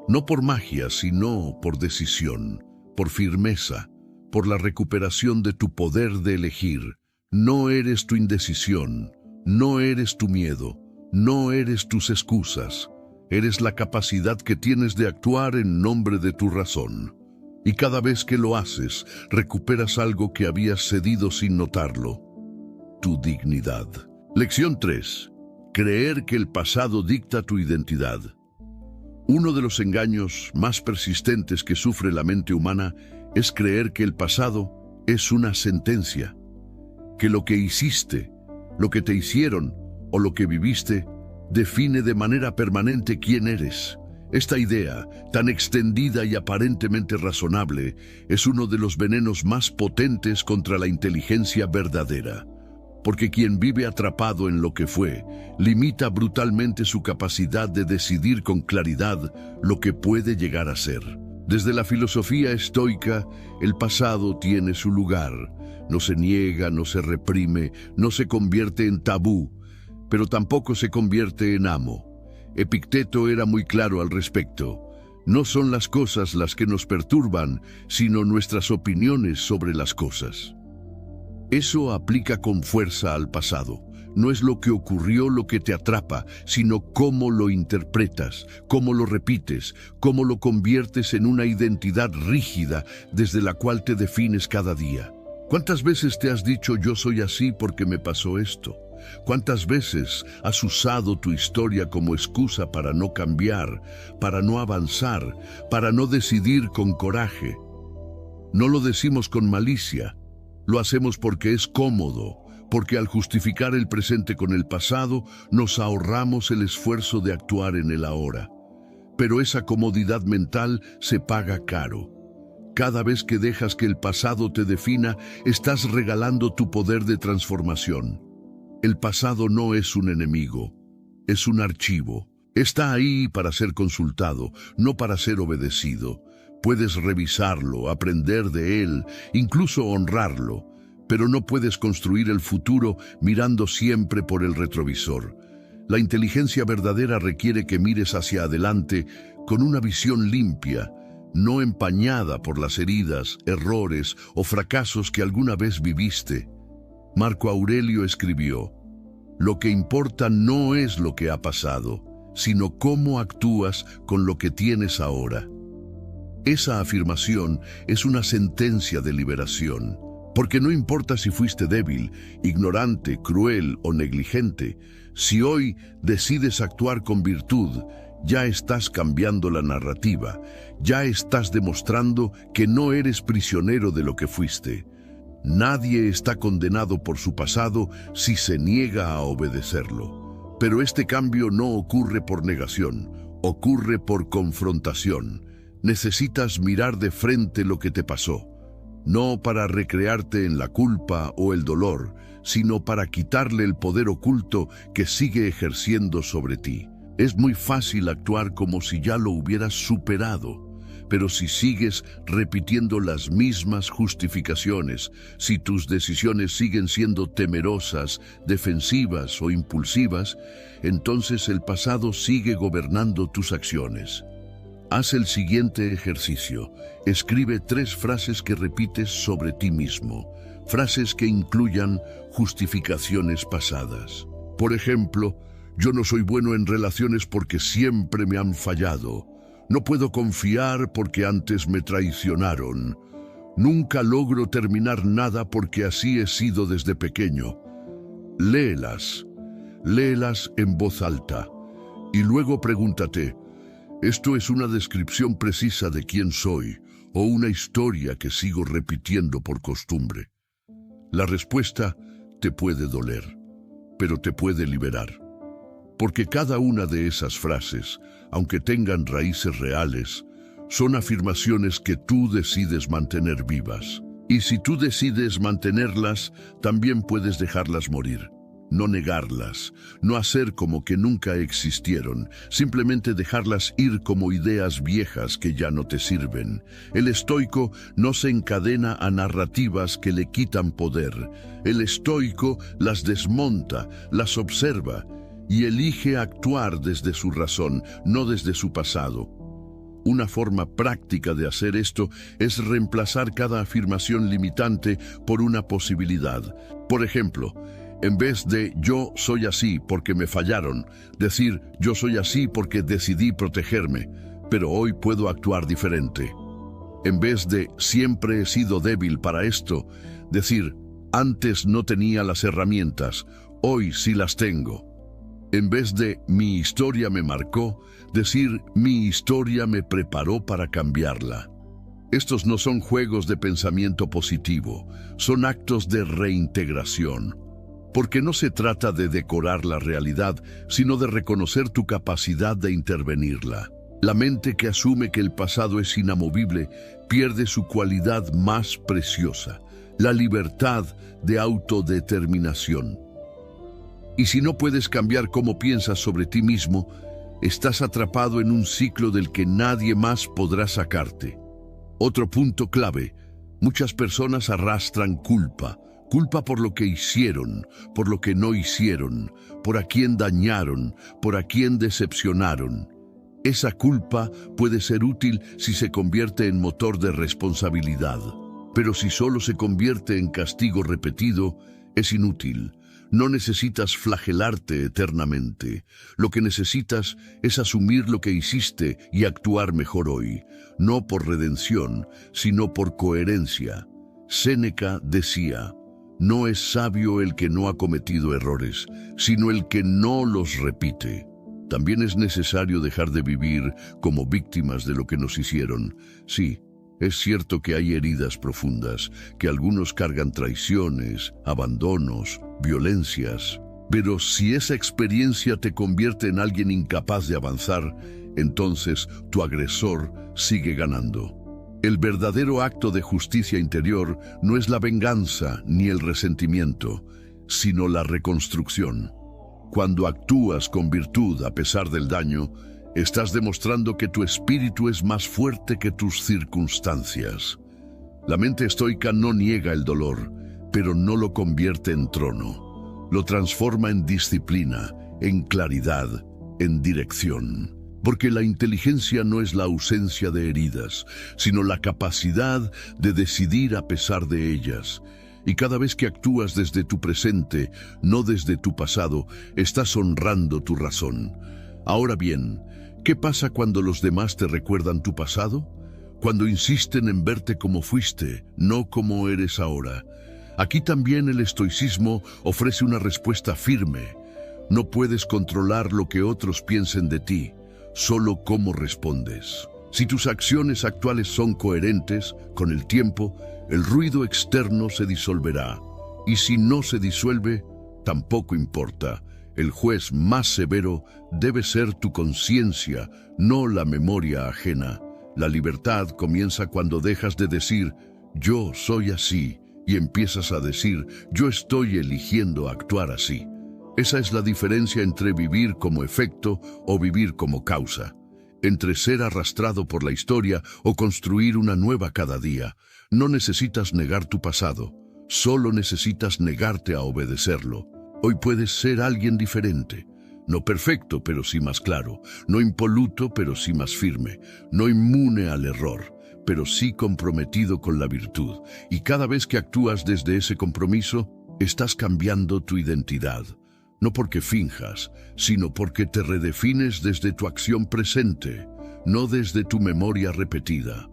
No por magia, sino por decisión, por firmeza, por la recuperación de tu poder de elegir. No eres tu indecisión, no eres tu miedo, no eres tus excusas. Eres la capacidad que tienes de actuar en nombre de tu razón. Y cada vez que lo haces, recuperas algo que habías cedido sin notarlo: tu dignidad. Lección 3. Creer que el pasado dicta tu identidad. Uno de los engaños más persistentes que sufre la mente humana es creer que el pasado es una sentencia, que lo que hiciste, lo que te hicieron o lo que viviste define de manera permanente quién eres. Esta idea, tan extendida y aparentemente razonable, es uno de los venenos más potentes contra la inteligencia verdadera. Porque quien vive atrapado en lo que fue, limita brutalmente su capacidad de decidir con claridad lo que puede llegar a ser. Desde la filosofía estoica, el pasado tiene su lugar. No se niega, no se reprime, no se convierte en tabú, pero tampoco se convierte en amo. Epicteto era muy claro al respecto. No son las cosas las que nos perturban, sino nuestras opiniones sobre las cosas. Eso aplica con fuerza al pasado. No es lo que ocurrió lo que te atrapa, sino cómo lo interpretas, cómo lo repites, cómo lo conviertes en una identidad rígida desde la cual te defines cada día. ¿Cuántas veces te has dicho yo soy así porque me pasó esto? ¿Cuántas veces has usado tu historia como excusa para no cambiar, para no avanzar, para no decidir con coraje? No lo decimos con malicia, lo hacemos porque es cómodo, porque al justificar el presente con el pasado, nos ahorramos el esfuerzo de actuar en el ahora. Pero esa comodidad mental se paga caro. Cada vez que dejas que el pasado te defina, estás regalando tu poder de transformación. El pasado no es un enemigo, es un archivo. Está ahí para ser consultado, no para ser obedecido. Puedes revisarlo, aprender de él, incluso honrarlo, pero no puedes construir el futuro mirando siempre por el retrovisor. La inteligencia verdadera requiere que mires hacia adelante con una visión limpia, no empañada por las heridas, errores o fracasos que alguna vez viviste. Marco Aurelio escribió: lo que importa no es lo que ha pasado, sino cómo actúas con lo que tienes ahora. Esa afirmación es una sentencia de liberación, porque no importa si fuiste débil, ignorante, cruel o negligente, si hoy decides actuar con virtud, ya estás cambiando la narrativa, ya estás demostrando que no eres prisionero de lo que fuiste. Nadie está condenado por su pasado si se niega a obedecerlo. Pero este cambio no ocurre por negación, ocurre por confrontación. Necesitas mirar de frente lo que te pasó, no para recrearte en la culpa o el dolor, sino para quitarle el poder oculto que sigue ejerciendo sobre ti. Es muy fácil actuar como si ya lo hubieras superado. Pero si sigues repitiendo las mismas justificaciones, si tus decisiones siguen siendo temerosas, defensivas o impulsivas, entonces el pasado sigue gobernando tus acciones. Haz el siguiente ejercicio. Escribe 3 frases que repites sobre ti mismo, frases que incluyan justificaciones pasadas. Por ejemplo, yo no soy bueno en relaciones porque siempre me han fallado. No puedo confiar porque antes me traicionaron. Nunca logro terminar nada porque así he sido desde pequeño. Léelas en voz alta y luego pregúntate, ¿esto es una descripción precisa de quién soy o una historia que sigo repitiendo por costumbre? La respuesta te puede doler, pero te puede liberar. Porque cada una de esas frases, aunque tengan raíces reales, son afirmaciones que tú decides mantener vivas. Y si tú decides mantenerlas, también puedes dejarlas morir. No negarlas, no hacer como que nunca existieron, simplemente dejarlas ir como ideas viejas que ya no te sirven. El estoico no se encadena a narrativas que le quitan poder. El estoico las desmonta, las observa, y elige actuar desde su razón, no desde su pasado. Una forma práctica de hacer esto es reemplazar cada afirmación limitante por una posibilidad. Por ejemplo, en vez de yo soy así porque me fallaron, decir yo soy así porque decidí protegerme, pero hoy puedo actuar diferente. En vez de siempre he sido débil para esto, decir antes no tenía las herramientas, hoy sí las tengo. En vez de mi historia me marcó, decir mi historia me preparó para cambiarla. Estos no son juegos de pensamiento positivo, son actos de reintegración. Porque no se trata de decorar la realidad, sino de reconocer tu capacidad de intervenirla. La mente que asume que el pasado es inamovible pierde su cualidad más preciosa, la libertad de autodeterminación. Y si no puedes cambiar cómo piensas sobre ti mismo, estás atrapado en un ciclo del que nadie más podrá sacarte. Otro punto clave: muchas personas arrastran culpa. Culpa por lo que hicieron, por lo que no hicieron, por a quien dañaron, por a quien decepcionaron. Esa culpa puede ser útil si se convierte en motor de responsabilidad. Pero si solo se convierte en castigo repetido, es inútil. No necesitas flagelarte eternamente. Lo que necesitas es asumir lo que hiciste y actuar mejor hoy, no por redención, sino por coherencia. Séneca decía: no es sabio el que no ha cometido errores, sino el que no los repite. También es necesario dejar de vivir como víctimas de lo que nos hicieron. Sí, es cierto que hay heridas profundas, que algunos cargan traiciones, abandonos, violencias. Pero si esa experiencia te convierte en alguien incapaz de avanzar, entonces tu agresor sigue ganando. El verdadero acto de justicia interior no es la venganza ni el resentimiento, sino la reconstrucción. Cuando actúas con virtud a pesar del daño, estás demostrando que tu espíritu es más fuerte que tus circunstancias. La mente estoica no niega el dolor, pero no lo convierte en trono. Lo transforma en disciplina, en claridad, en dirección. Porque la inteligencia no es la ausencia de heridas, sino la capacidad de decidir a pesar de ellas. Y cada vez que actúas desde tu presente, no desde tu pasado, estás honrando tu razón. Ahora bien, ¿qué pasa cuando los demás te recuerdan tu pasado? Cuando insisten en verte como fuiste, no como eres ahora. Aquí también el estoicismo ofrece una respuesta firme. No puedes controlar lo que otros piensen de ti, solo cómo respondes. Si tus acciones actuales son coherentes, con el tiempo, el ruido externo se disolverá. Y si no se disuelve, tampoco importa. El juez más severo debe ser tu conciencia, no la memoria ajena. La libertad comienza cuando dejas de decir, yo soy así, y empiezas a decir, yo estoy eligiendo actuar así. Esa es la diferencia entre vivir como efecto o vivir como causa. Entre ser arrastrado por la historia o construir una nueva cada día. No necesitas negar tu pasado, solo necesitas negarte a obedecerlo. Hoy puedes ser alguien diferente. No perfecto, pero sí más claro. No impoluto, pero sí más firme. No inmune al error, pero sí comprometido con la virtud. Y cada vez que actúas desde ese compromiso, estás cambiando tu identidad. No porque finjas, sino porque te redefines desde tu acción presente, no desde tu memoria repetida.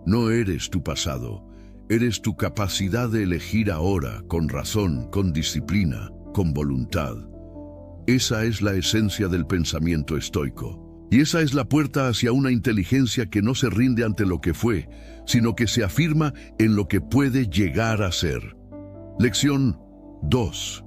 No eres tu pasado, eres tu capacidad de elegir ahora, con razón, con disciplina, con voluntad. Esa es la esencia del pensamiento estoico. Y esa es la puerta hacia una inteligencia que no se rinde ante lo que fue, sino que se afirma en lo que puede llegar a ser. Lección 2.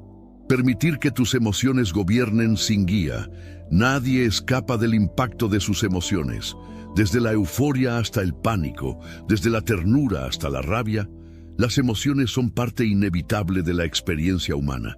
Permitir que tus emociones gobiernen sin guía. Nadie escapa del impacto de sus emociones. Desde la euforia hasta el pánico, desde la ternura hasta la rabia, las emociones son parte inevitable de la experiencia humana.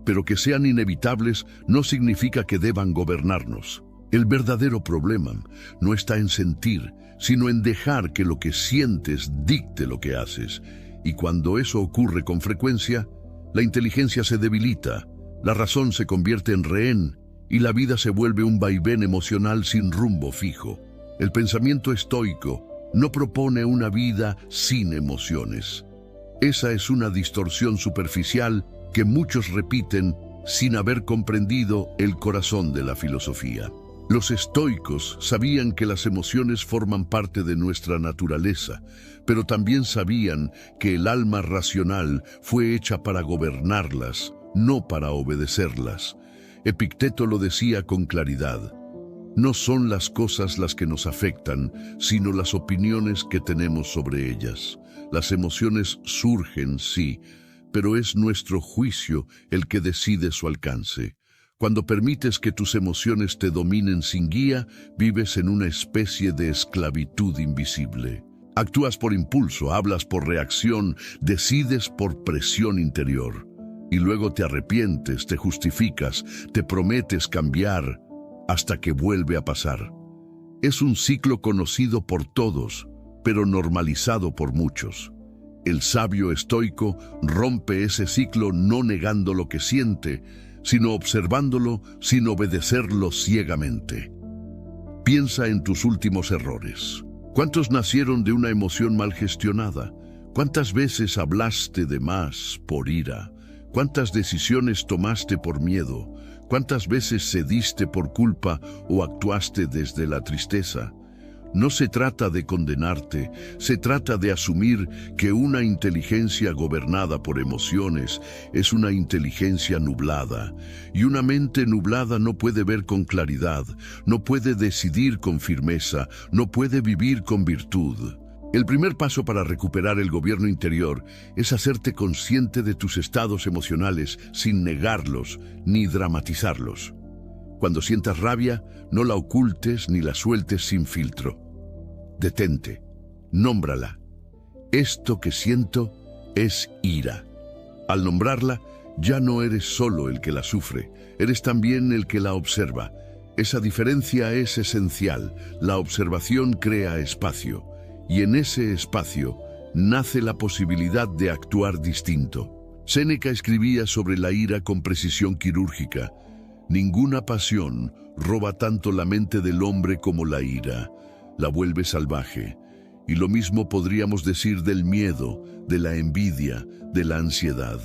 Pero que sean inevitables no significa que deban gobernarnos. El verdadero problema no está en sentir, sino en dejar que lo que sientes dicte lo que haces. Y cuando eso ocurre con frecuencia, la inteligencia se debilita, la razón se convierte en rehén y la vida se vuelve un vaivén emocional sin rumbo fijo. El pensamiento estoico no propone una vida sin emociones. Esa es una distorsión superficial que muchos repiten sin haber comprendido el corazón de la filosofía. Los estoicos sabían que las emociones forman parte de nuestra naturaleza, pero también sabían que el alma racional fue hecha para gobernarlas, no para obedecerlas. Epicteto lo decía con claridad. No son las cosas las que nos afectan, sino las opiniones que tenemos sobre ellas. Las emociones surgen, sí, pero es nuestro juicio el que decide su alcance. Cuando permites que tus emociones te dominen sin guía, vives en una especie de esclavitud invisible. Actúas por impulso, hablas por reacción, decides por presión interior. Y luego te arrepientes, te justificas, te prometes cambiar, hasta que vuelve a pasar. Es un ciclo conocido por todos, pero normalizado por muchos. El sabio estoico rompe ese ciclo no negando lo que siente, sino observándolo sin obedecerlo ciegamente. Piensa en tus últimos errores. ¿Cuántos nacieron de una emoción mal gestionada? ¿Cuántas veces hablaste de más por ira? ¿Cuántas decisiones tomaste por miedo? ¿Cuántas veces cediste por culpa o actuaste desde la tristeza? No se trata de condenarte, se trata de asumir que una inteligencia gobernada por emociones es una inteligencia nublada, y una mente nublada no puede ver con claridad, no puede decidir con firmeza, no puede vivir con virtud. El primer paso para recuperar el gobierno interior es hacerte consciente de tus estados emocionales sin negarlos ni dramatizarlos. Cuando sientas rabia, no la ocultes ni la sueltes sin filtro. Detente, nómbrala. Esto que siento es ira. Al nombrarla, ya no eres solo el que la sufre, eres también el que la observa. Esa diferencia es esencial. La observación crea espacio, y en ese espacio nace la posibilidad de actuar distinto. Séneca escribía sobre la ira con precisión quirúrgica. Ninguna pasión roba tanto la mente del hombre como la ira. La vuelve salvaje. Y lo mismo podríamos decir del miedo, de la envidia, de la ansiedad.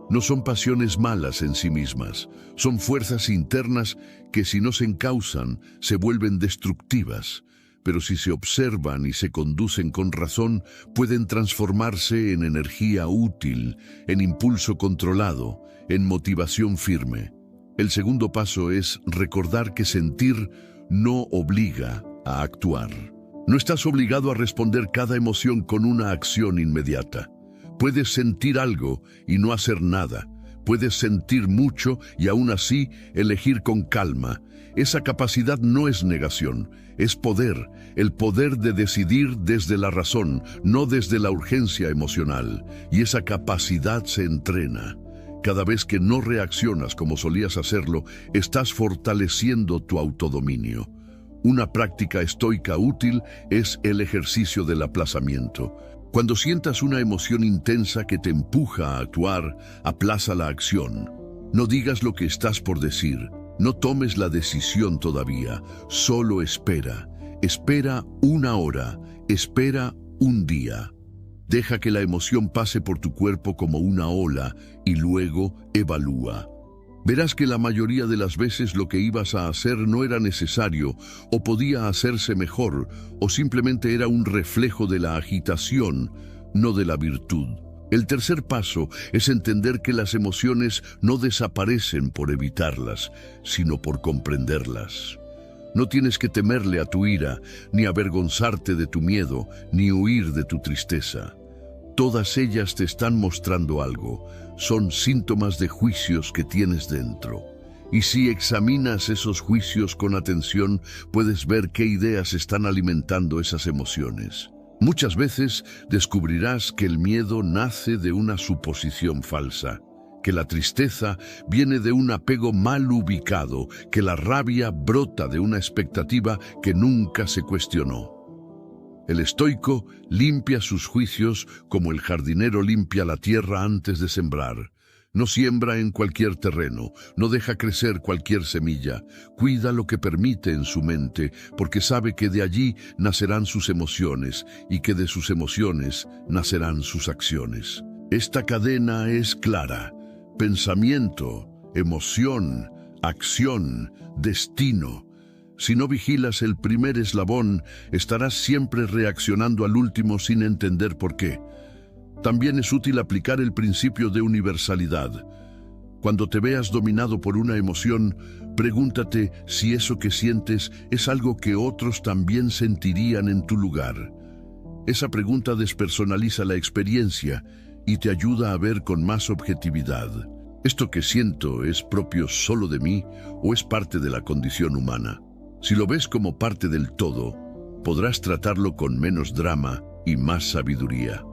No son pasiones malas en sí mismas, son fuerzas internas que si no se encausan, se vuelven destructivas. Pero si se observan y se conducen con razón, pueden transformarse en energía útil, en impulso controlado, en motivación firme. El segundo paso es recordar que sentir no obliga a actuar. No estás obligado a responder cada emoción con una acción inmediata. Puedes sentir algo y no hacer nada. Puedes sentir mucho y aún así elegir con calma. Esa capacidad no es negación, es poder, el poder de decidir desde la razón, no desde la urgencia emocional. Y esa capacidad se entrena. Cada vez que no reaccionas como solías hacerlo, estás fortaleciendo tu autodominio. Una práctica estoica útil es el ejercicio del aplazamiento. Cuando sientas una emoción intensa que te empuja a actuar, aplaza la acción. No digas lo que estás por decir. No tomes la decisión todavía. Solo espera. Espera una hora. Espera un día. Deja que la emoción pase por tu cuerpo como una ola y luego evalúa. Verás que la mayoría de las veces lo que ibas a hacer no era necesario o podía hacerse mejor o simplemente era un reflejo de la agitación, no de la virtud. El tercer paso es entender que las emociones no desaparecen por evitarlas, sino por comprenderlas. No tienes que temerle a tu ira, ni avergonzarte de tu miedo, ni huir de tu tristeza. Todas ellas te están mostrando algo. Son síntomas de juicios que tienes dentro. Y si examinas esos juicios con atención, puedes ver qué ideas están alimentando esas emociones. Muchas veces descubrirás que el miedo nace de una suposición falsa, que la tristeza viene de un apego mal ubicado, que la rabia brota de una expectativa que nunca se cuestionó. El estoico limpia sus juicios como el jardinero limpia la tierra antes de sembrar. No siembra en cualquier terreno, no deja crecer cualquier semilla, cuida lo que permite en su mente, porque sabe que de allí nacerán sus emociones y que de sus emociones nacerán sus acciones. Esta cadena es clara: pensamiento, emoción, acción, destino. Si no vigilas el primer eslabón, estarás siempre reaccionando al último sin entender por qué. También es útil aplicar el principio de universalidad. Cuando te veas dominado por una emoción, pregúntate si eso que sientes es algo que otros también sentirían en tu lugar. Esa pregunta despersonaliza la experiencia y te ayuda a ver con más objetividad. ¿Esto que siento es propio solo de mí o es parte de la condición humana? Si lo ves como parte del todo, podrás tratarlo con menos drama y más sabiduría.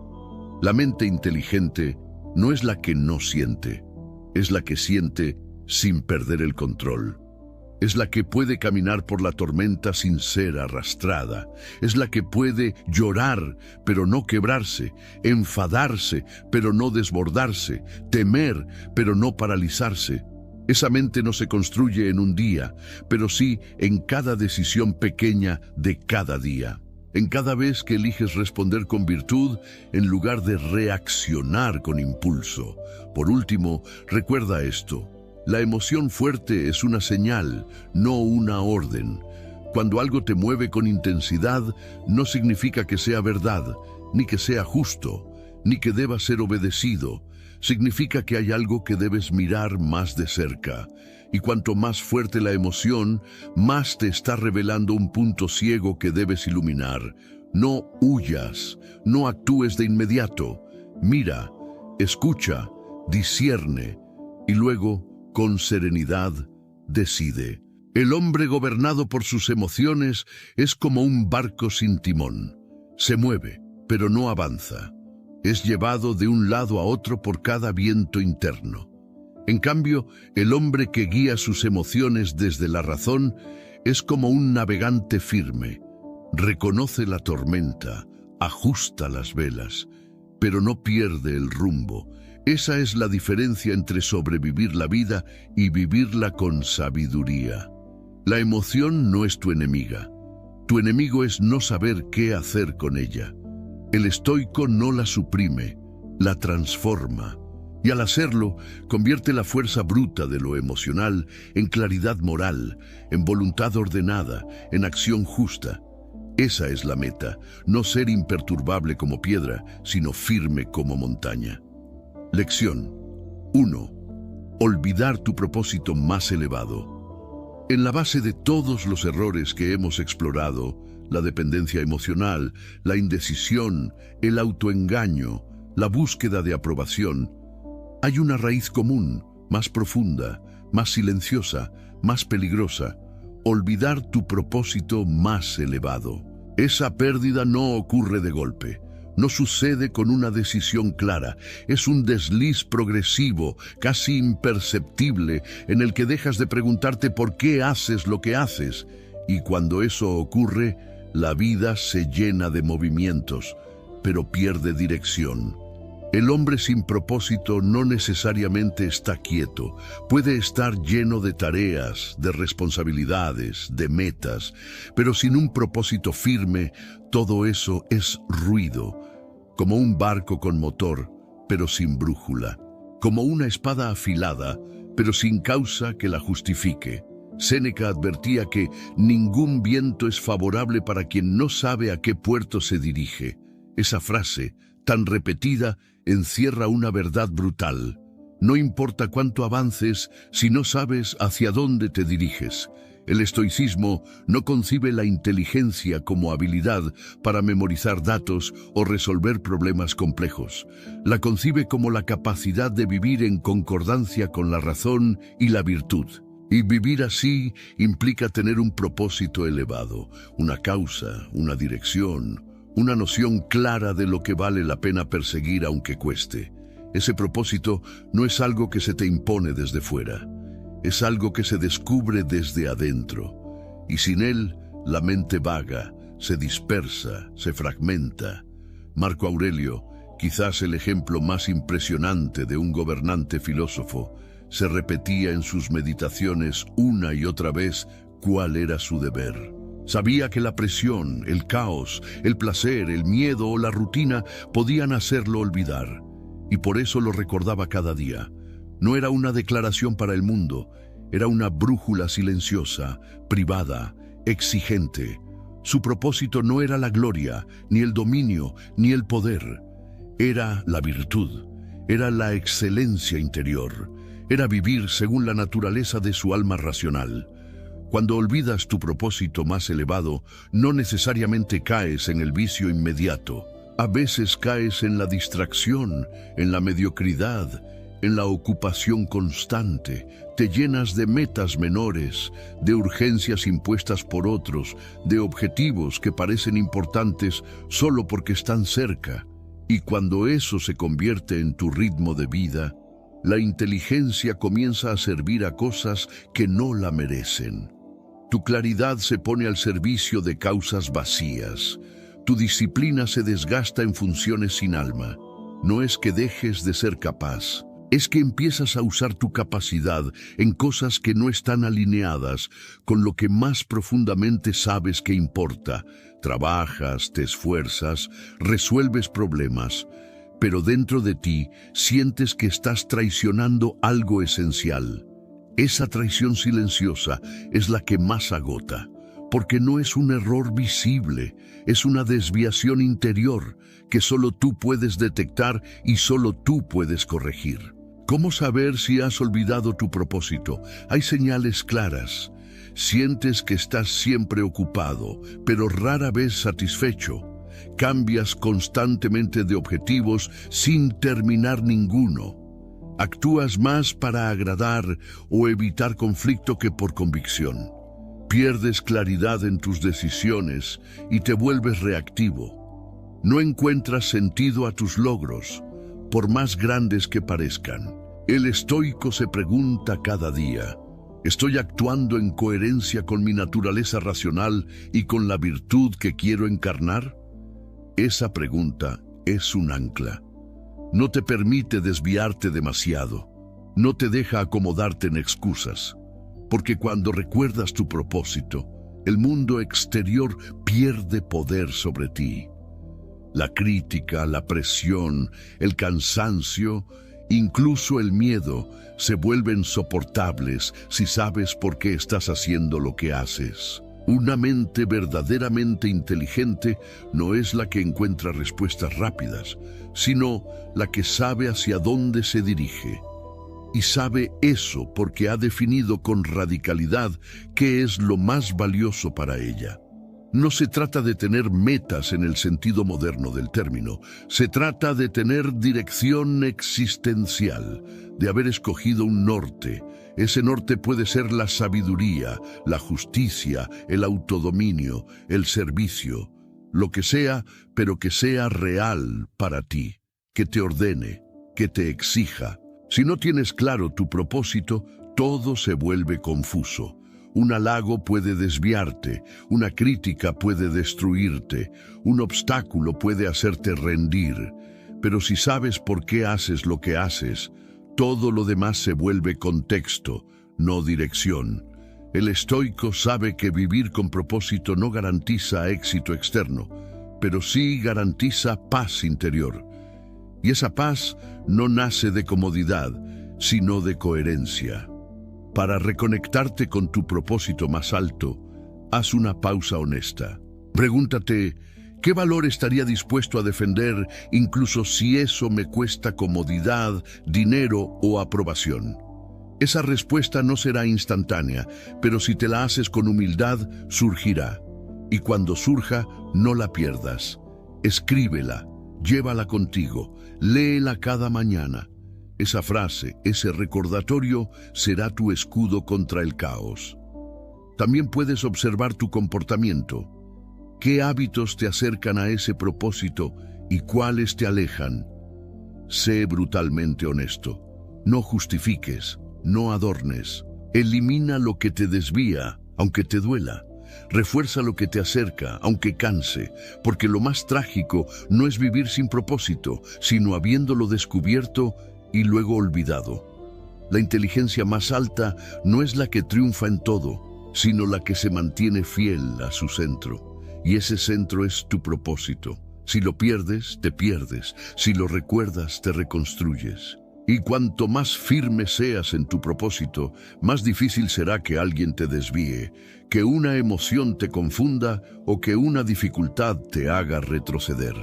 La mente inteligente no es la que no siente, es la que siente sin perder el control. Es la que puede caminar por la tormenta sin ser arrastrada. Es la que puede llorar, pero no quebrarse, enfadarse, pero no desbordarse, temer, pero no paralizarse. Esa mente no se construye en un día, pero sí en cada decisión pequeña de cada día. en cada vez que eliges responder con virtud en lugar de reaccionar con impulso. Por último, recuerda esto: la emoción fuerte es una señal, no una orden. Cuando algo te mueve con intensidad, no significa que sea verdad, ni que sea justo, ni que deba ser obedecido. Significa que hay algo que debes mirar más de cerca. Y cuanto más fuerte la emoción, más te está revelando un punto ciego que debes iluminar. No huyas, no actúes de inmediato. Mira, escucha, discierne y luego, con serenidad, decide. El hombre gobernado por sus emociones es como un barco sin timón. Se mueve, pero no avanza. Es llevado de un lado a otro por cada viento interno. En cambio, el hombre que guía sus emociones desde la razón es como un navegante firme. Reconoce la tormenta, ajusta las velas, pero no pierde el rumbo. Esa es la diferencia entre sobrevivir la vida y vivirla con sabiduría. La emoción no es tu enemiga. Tu enemigo es no saber qué hacer con ella. El estoico no la suprime, la transforma. Y al hacerlo, convierte la fuerza bruta de lo emocional en claridad moral, en voluntad ordenada, en acción justa. Esa es la meta, no ser imperturbable como piedra, sino firme como montaña. Lección 1. Olvidar tu propósito más elevado. En la base de todos los errores que hemos explorado, la dependencia emocional, la indecisión, el autoengaño, la búsqueda de aprobación, hay una raíz común, más profunda, más silenciosa, más peligrosa: olvidar tu propósito más elevado. Esa pérdida no ocurre de golpe, no sucede con una decisión clara, es un desliz progresivo, casi imperceptible, en el que dejas de preguntarte por qué haces lo que haces, y cuando eso ocurre, la vida se llena de movimientos, pero pierde dirección. El hombre sin propósito no necesariamente está quieto, puede estar lleno de tareas, de responsabilidades, de metas, pero sin un propósito firme, todo eso es ruido, como un barco con motor, pero sin brújula, como una espada afilada, pero sin causa que la justifique. Séneca advertía que ningún viento es favorable para quien no sabe a qué puerto se dirige. Esa frase, tan repetida, encierra una verdad brutal. No importa cuánto avances si no sabes hacia dónde te diriges. El estoicismo no concibe la inteligencia como habilidad para memorizar datos o resolver problemas complejos. La concibe como la capacidad de vivir en concordancia con la razón y la virtud. Y vivir así implica tener un propósito elevado, una causa, una dirección, una noción clara de lo que vale la pena perseguir aunque cueste. Ese propósito no es algo que se te impone desde fuera, es algo que se descubre desde adentro. Y sin él, la mente vaga, se dispersa, se fragmenta. Marco Aurelio, quizás el ejemplo más impresionante de un gobernante filósofo, se repetía en sus meditaciones una y otra vez cuál era su deber. Sabía que la presión, el caos, el placer, el miedo o la rutina podían hacerlo olvidar, y por eso lo recordaba cada día. No era una declaración para el mundo, era una brújula silenciosa, privada, exigente. Su propósito no era la gloria, ni el dominio, ni el poder. Era la virtud, era la excelencia interior, era vivir según la naturaleza de su alma racional. Cuando olvidas tu propósito más elevado, no necesariamente caes en el vicio inmediato. A veces caes en la distracción, en la mediocridad, en la ocupación constante. Te llenas de metas menores, de urgencias impuestas por otros, de objetivos que parecen importantes solo porque están cerca. Y cuando eso se convierte en tu ritmo de vida, la inteligencia comienza a servir a cosas que no la merecen. Tu claridad se pone al servicio de causas vacías. Tu disciplina se desgasta en funciones sin alma. No es que dejes de ser capaz, Es que empiezas a usar tu capacidad en cosas que no están alineadas con lo que más profundamente sabes que importa. Trabajas, te esfuerzas, resuelves problemas, pero dentro de ti sientes que estás traicionando algo esencial. Esa traición silenciosa es la que más agota, porque no es un error visible, es una desviación interior que solo tú puedes detectar y solo tú puedes corregir. ¿Cómo saber si has olvidado tu propósito? Hay señales claras. Sientes que estás siempre ocupado, pero rara vez satisfecho. Cambias constantemente de objetivos sin terminar ninguno. Actúas más para agradar o evitar conflicto que por convicción. Pierdes claridad en tus decisiones y te vuelves reactivo. No encuentras sentido a tus logros, por más grandes que parezcan. El estoico se pregunta cada día: ¿estoy actuando en coherencia con mi naturaleza racional y con la virtud que quiero encarnar? Esa pregunta es un ancla. No te permite desviarte demasiado. No te deja acomodarte en excusas. Porque cuando recuerdas tu propósito, el mundo exterior pierde poder sobre ti. La crítica, la presión, el cansancio, incluso el miedo, se vuelven soportables si sabes por qué estás haciendo lo que haces. Una mente verdaderamente inteligente no es la que encuentra respuestas rápidas, sino la que sabe hacia dónde se dirige. Y sabe eso porque ha definido con radicalidad qué es lo más valioso para ella. No se trata de tener metas en el sentido moderno del término, se trata de tener dirección existencial, de haber escogido un norte. Ese norte puede ser la sabiduría, la justicia, el autodominio, el servicio, lo que sea, pero que sea real para ti, que te ordene, que te exija. Si no tienes claro tu propósito, todo se vuelve confuso. Un halago puede desviarte, una crítica puede destruirte, un obstáculo puede hacerte rendir. Pero si sabes por qué haces lo que haces, todo lo demás se vuelve contexto, no dirección. El estoico sabe que vivir con propósito no garantiza éxito externo, pero sí garantiza paz interior. Y esa paz no nace de comodidad, sino de coherencia. Para reconectarte con tu propósito más alto, haz una pausa honesta. Pregúntate, ¿qué valor estaría dispuesto a defender incluso si eso me cuesta comodidad, dinero o aprobación? Esa respuesta no será instantánea, pero si te la haces con humildad, surgirá. Y cuando surja, no la pierdas. Escríbela, llévala contigo, léela cada mañana. Esa frase, ese recordatorio, será tu escudo contra el caos. También puedes observar tu comportamiento. ¿Qué hábitos te acercan a ese propósito y cuáles te alejan? Sé brutalmente honesto. No justifiques, no adornes. Elimina lo que te desvía, aunque te duela. Refuerza lo que te acerca, aunque canse, porque lo más trágico no es vivir sin propósito, sino habiéndolo descubierto y luego olvidado. La inteligencia más alta no es la que triunfa en todo, sino la que se mantiene fiel a su centro. Y ese centro es tu propósito. Si lo pierdes, te pierdes. Si lo recuerdas, te reconstruyes. Y cuanto más firme seas en tu propósito, más difícil será que alguien te desvíe, que una emoción te confunda o que una dificultad te haga retroceder.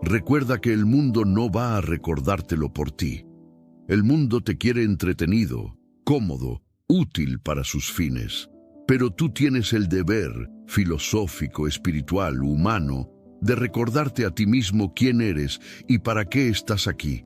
Recuerda que el mundo no va a recordártelo por ti. El mundo te quiere entretenido, cómodo, útil para sus fines. Pero tú tienes el deber, filosófico, espiritual, humano, de recordarte a ti mismo quién eres y para qué estás aquí.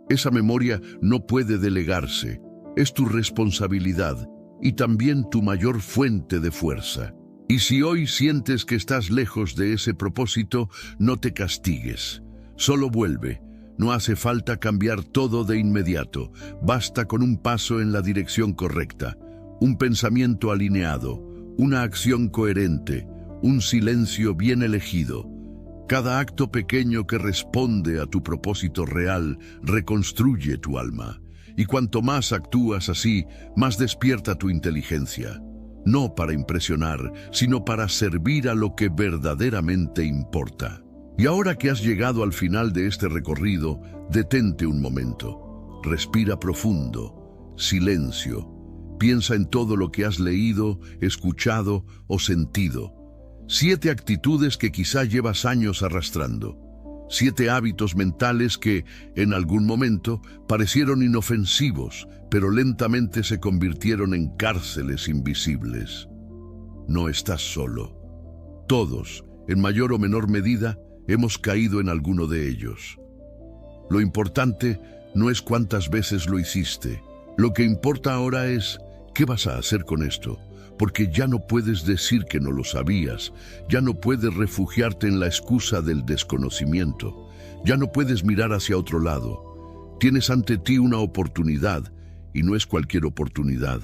Esa memoria no puede delegarse, es tu responsabilidad y también tu mayor fuente de fuerza. Y si hoy sientes que estás lejos de ese propósito, no te castigues. Solo vuelve. No hace falta cambiar todo de inmediato. Basta con un paso en la dirección correcta, un pensamiento alineado, una acción coherente, un silencio bien elegido. Cada acto pequeño que responde a tu propósito real reconstruye tu alma. Y cuanto más actúas así, más despierta tu inteligencia. No para impresionar, sino para servir a lo que verdaderamente importa. Y ahora que has llegado al final de este recorrido, detente un momento. Respira profundo. Silencio. Piensa en todo lo que has leído, escuchado o sentido. 7 actitudes que quizá llevas años arrastrando. 7 hábitos mentales que, en algún momento, parecieron inofensivos, pero lentamente se convirtieron en cárceles invisibles. No estás solo. Todos, en mayor o menor medida, hemos caído en alguno de ellos. Lo importante no es cuántas veces lo hiciste. Lo que importa ahora es, ¿qué vas a hacer con esto? Porque ya no puedes decir que no lo sabías, ya no puedes refugiarte en la excusa del desconocimiento, ya no puedes mirar hacia otro lado. Tienes ante ti una oportunidad, y no es cualquier oportunidad,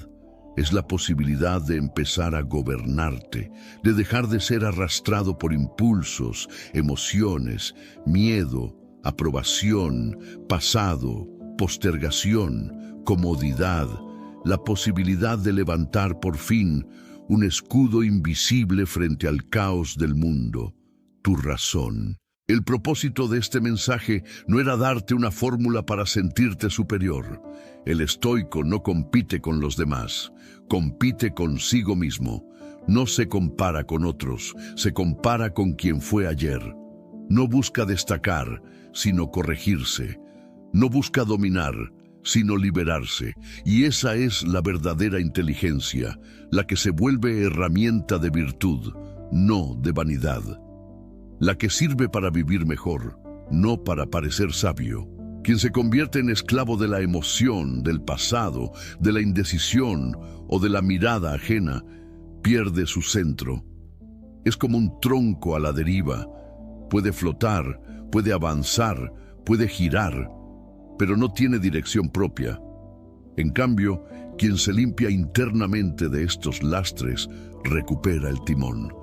es la posibilidad de empezar a gobernarte, de dejar de ser arrastrado por impulsos, emociones, miedo, aprobación, pasado, postergación, comodidad, la posibilidad de levantar por fin un escudo invisible frente al caos del mundo, tu razón. El propósito de este mensaje no era darte una fórmula para sentirte superior. El estoico no compite con los demás, compite consigo mismo. No se compara con otros, se compara con quien fue ayer. No busca destacar, sino corregirse. No busca dominar, sino liberarse. Y esa es la verdadera inteligencia, la que se vuelve herramienta de virtud, no de vanidad. La que sirve para vivir mejor, no para parecer sabio. Quien se convierte en esclavo de la emoción, del pasado, de la indecisión o de la mirada ajena, pierde su centro. Es como un tronco a la deriva. Puede flotar, puede avanzar, puede girar, pero no tiene dirección propia. En cambio, quien se limpia internamente de estos lastres, recupera el timón.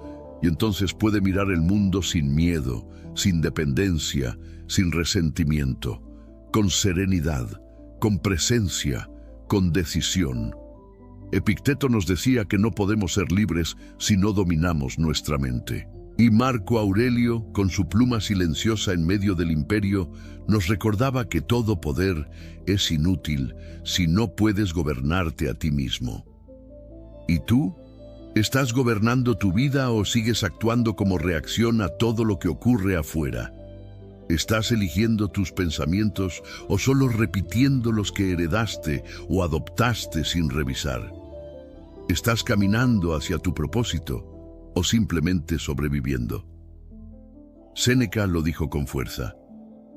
Y entonces puede mirar el mundo sin miedo, sin dependencia, sin resentimiento, con serenidad, con presencia, con decisión. Epicteto nos decía que no podemos ser libres si no dominamos nuestra mente. Y Marco Aurelio, con su pluma silenciosa en medio del imperio, nos recordaba que todo poder es inútil si no puedes gobernarte a ti mismo. ¿Y tú? ¿Estás gobernando tu vida o sigues actuando como reacción a todo lo que ocurre afuera? ¿Estás eligiendo tus pensamientos o solo repitiendo los que heredaste o adoptaste sin revisar? ¿Estás caminando hacia tu propósito o simplemente sobreviviendo? Séneca lo dijo con fuerza.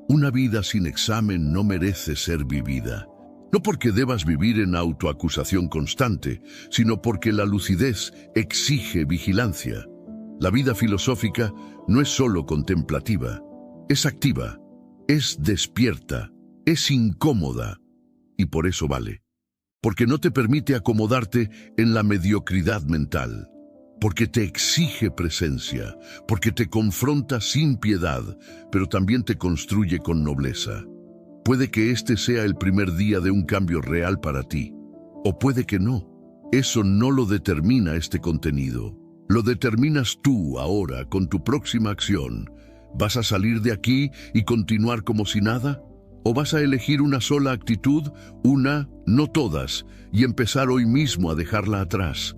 Una vida sin examen no merece ser vivida. No porque debas vivir en autoacusación constante, sino porque la lucidez exige vigilancia. La vida filosófica no es solo contemplativa, es activa, es despierta, es incómoda, y por eso vale. Porque no te permite acomodarte en la mediocridad mental, porque te exige presencia, porque te confronta sin piedad, pero también te construye con nobleza. Puede que este sea el primer día de un cambio real para ti, o puede que no. Eso no lo determina este contenido. Lo determinas tú ahora con tu próxima acción. ¿Vas a salir de aquí y continuar como si nada? ¿O vas a elegir una sola actitud, una, no todas, y empezar hoy mismo a dejarla atrás?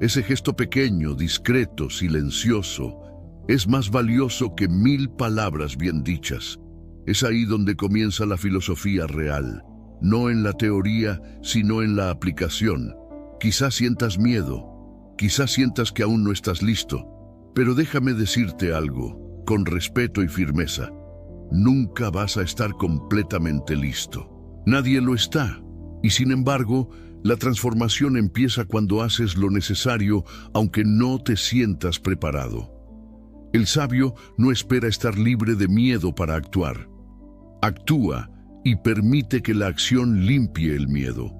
Ese gesto pequeño, discreto, silencioso, es más valioso que 1000 palabras bien dichas. Es ahí donde comienza la filosofía real, no en la teoría, sino en la aplicación. Quizás sientas miedo, quizás sientas que aún no estás listo, pero déjame decirte algo, con respeto y firmeza. Nunca vas a estar completamente listo. Nadie lo está, y sin embargo, la transformación empieza cuando haces lo necesario, aunque no te sientas preparado. El sabio no espera estar libre de miedo para actuar. Actúa y permite que la acción limpie el miedo.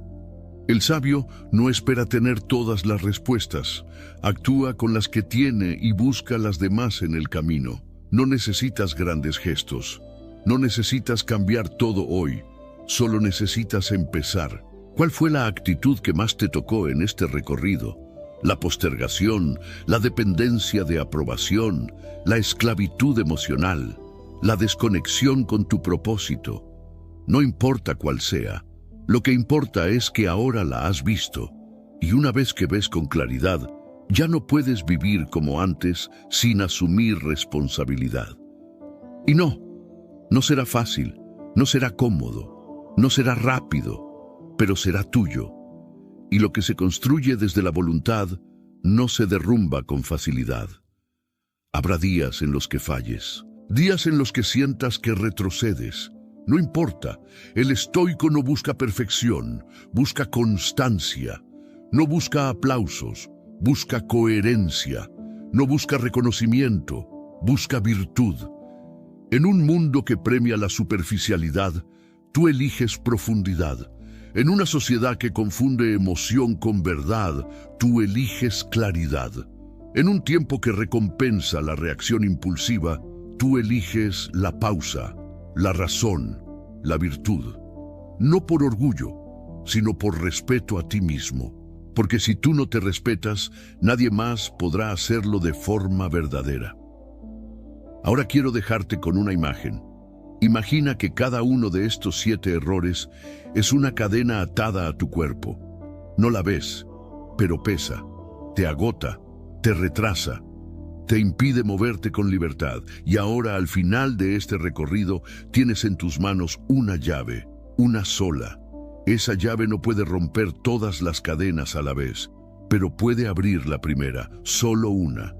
El sabio no espera tener todas las respuestas. Actúa con las que tiene y busca las demás en el camino. No necesitas grandes gestos. No necesitas cambiar todo hoy. Solo necesitas empezar. ¿Cuál fue la actitud que más te tocó en este recorrido? La postergación, la dependencia de aprobación, la esclavitud emocional, la desconexión con tu propósito. No importa cuál sea, lo que importa es que ahora la has visto, y una vez que ves con claridad, ya no puedes vivir como antes sin asumir responsabilidad. Y no será fácil, no será cómodo, no será rápido, pero será tuyo. Y lo que se construye desde la voluntad no se derrumba con facilidad. Habrá días en los que falles, días en los que sientas que retrocedes. No importa, el estoico no busca perfección, busca constancia, no busca aplausos, busca coherencia, no busca reconocimiento, busca virtud. En un mundo que premia la superficialidad, tú eliges profundidad. En una sociedad que confunde emoción con verdad, tú eliges claridad. En un tiempo que recompensa la reacción impulsiva, tú eliges la pausa, la razón, la virtud. No por orgullo, sino por respeto a ti mismo. Porque si tú no te respetas, nadie más podrá hacerlo de forma verdadera. Ahora quiero dejarte con una imagen. Imagina que cada uno de estos 7 errores es una cadena atada a tu cuerpo. No la ves, pero pesa, te agota, te retrasa, te impide moverte con libertad. Y ahora, al final de este recorrido, tienes en tus manos una llave, una sola. Esa llave no puede romper todas las cadenas a la vez, pero puede abrir la primera, solo una.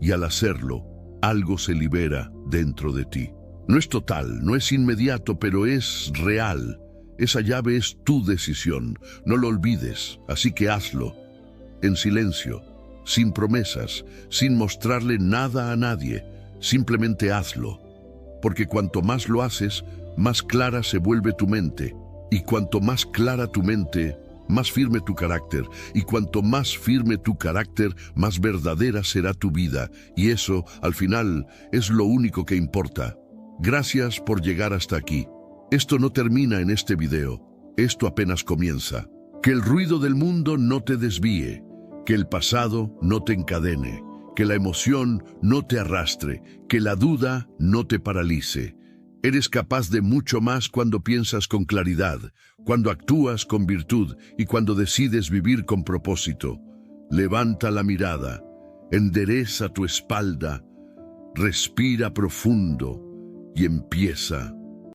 Y al hacerlo, algo se libera dentro de ti. No es total, no es inmediato, pero es real. Esa llave es tu decisión, no lo olvides, así que hazlo. En silencio, sin promesas, sin mostrarle nada a nadie, simplemente hazlo. Porque cuanto más lo haces, más clara se vuelve tu mente. Y cuanto más clara tu mente, más firme tu carácter. Y cuanto más firme tu carácter, más verdadera será tu vida. Y eso, al final, es lo único que importa. Gracias por llegar hasta aquí. Esto no termina en este video. Esto apenas comienza. Que el ruido del mundo no te desvíe. Que el pasado no te encadene. Que la emoción no te arrastre. Que la duda no te paralice. Eres capaz de mucho más cuando piensas con claridad, cuando actúas con virtud y cuando decides vivir con propósito. Levanta la mirada, endereza tu espalda, respira profundo y empieza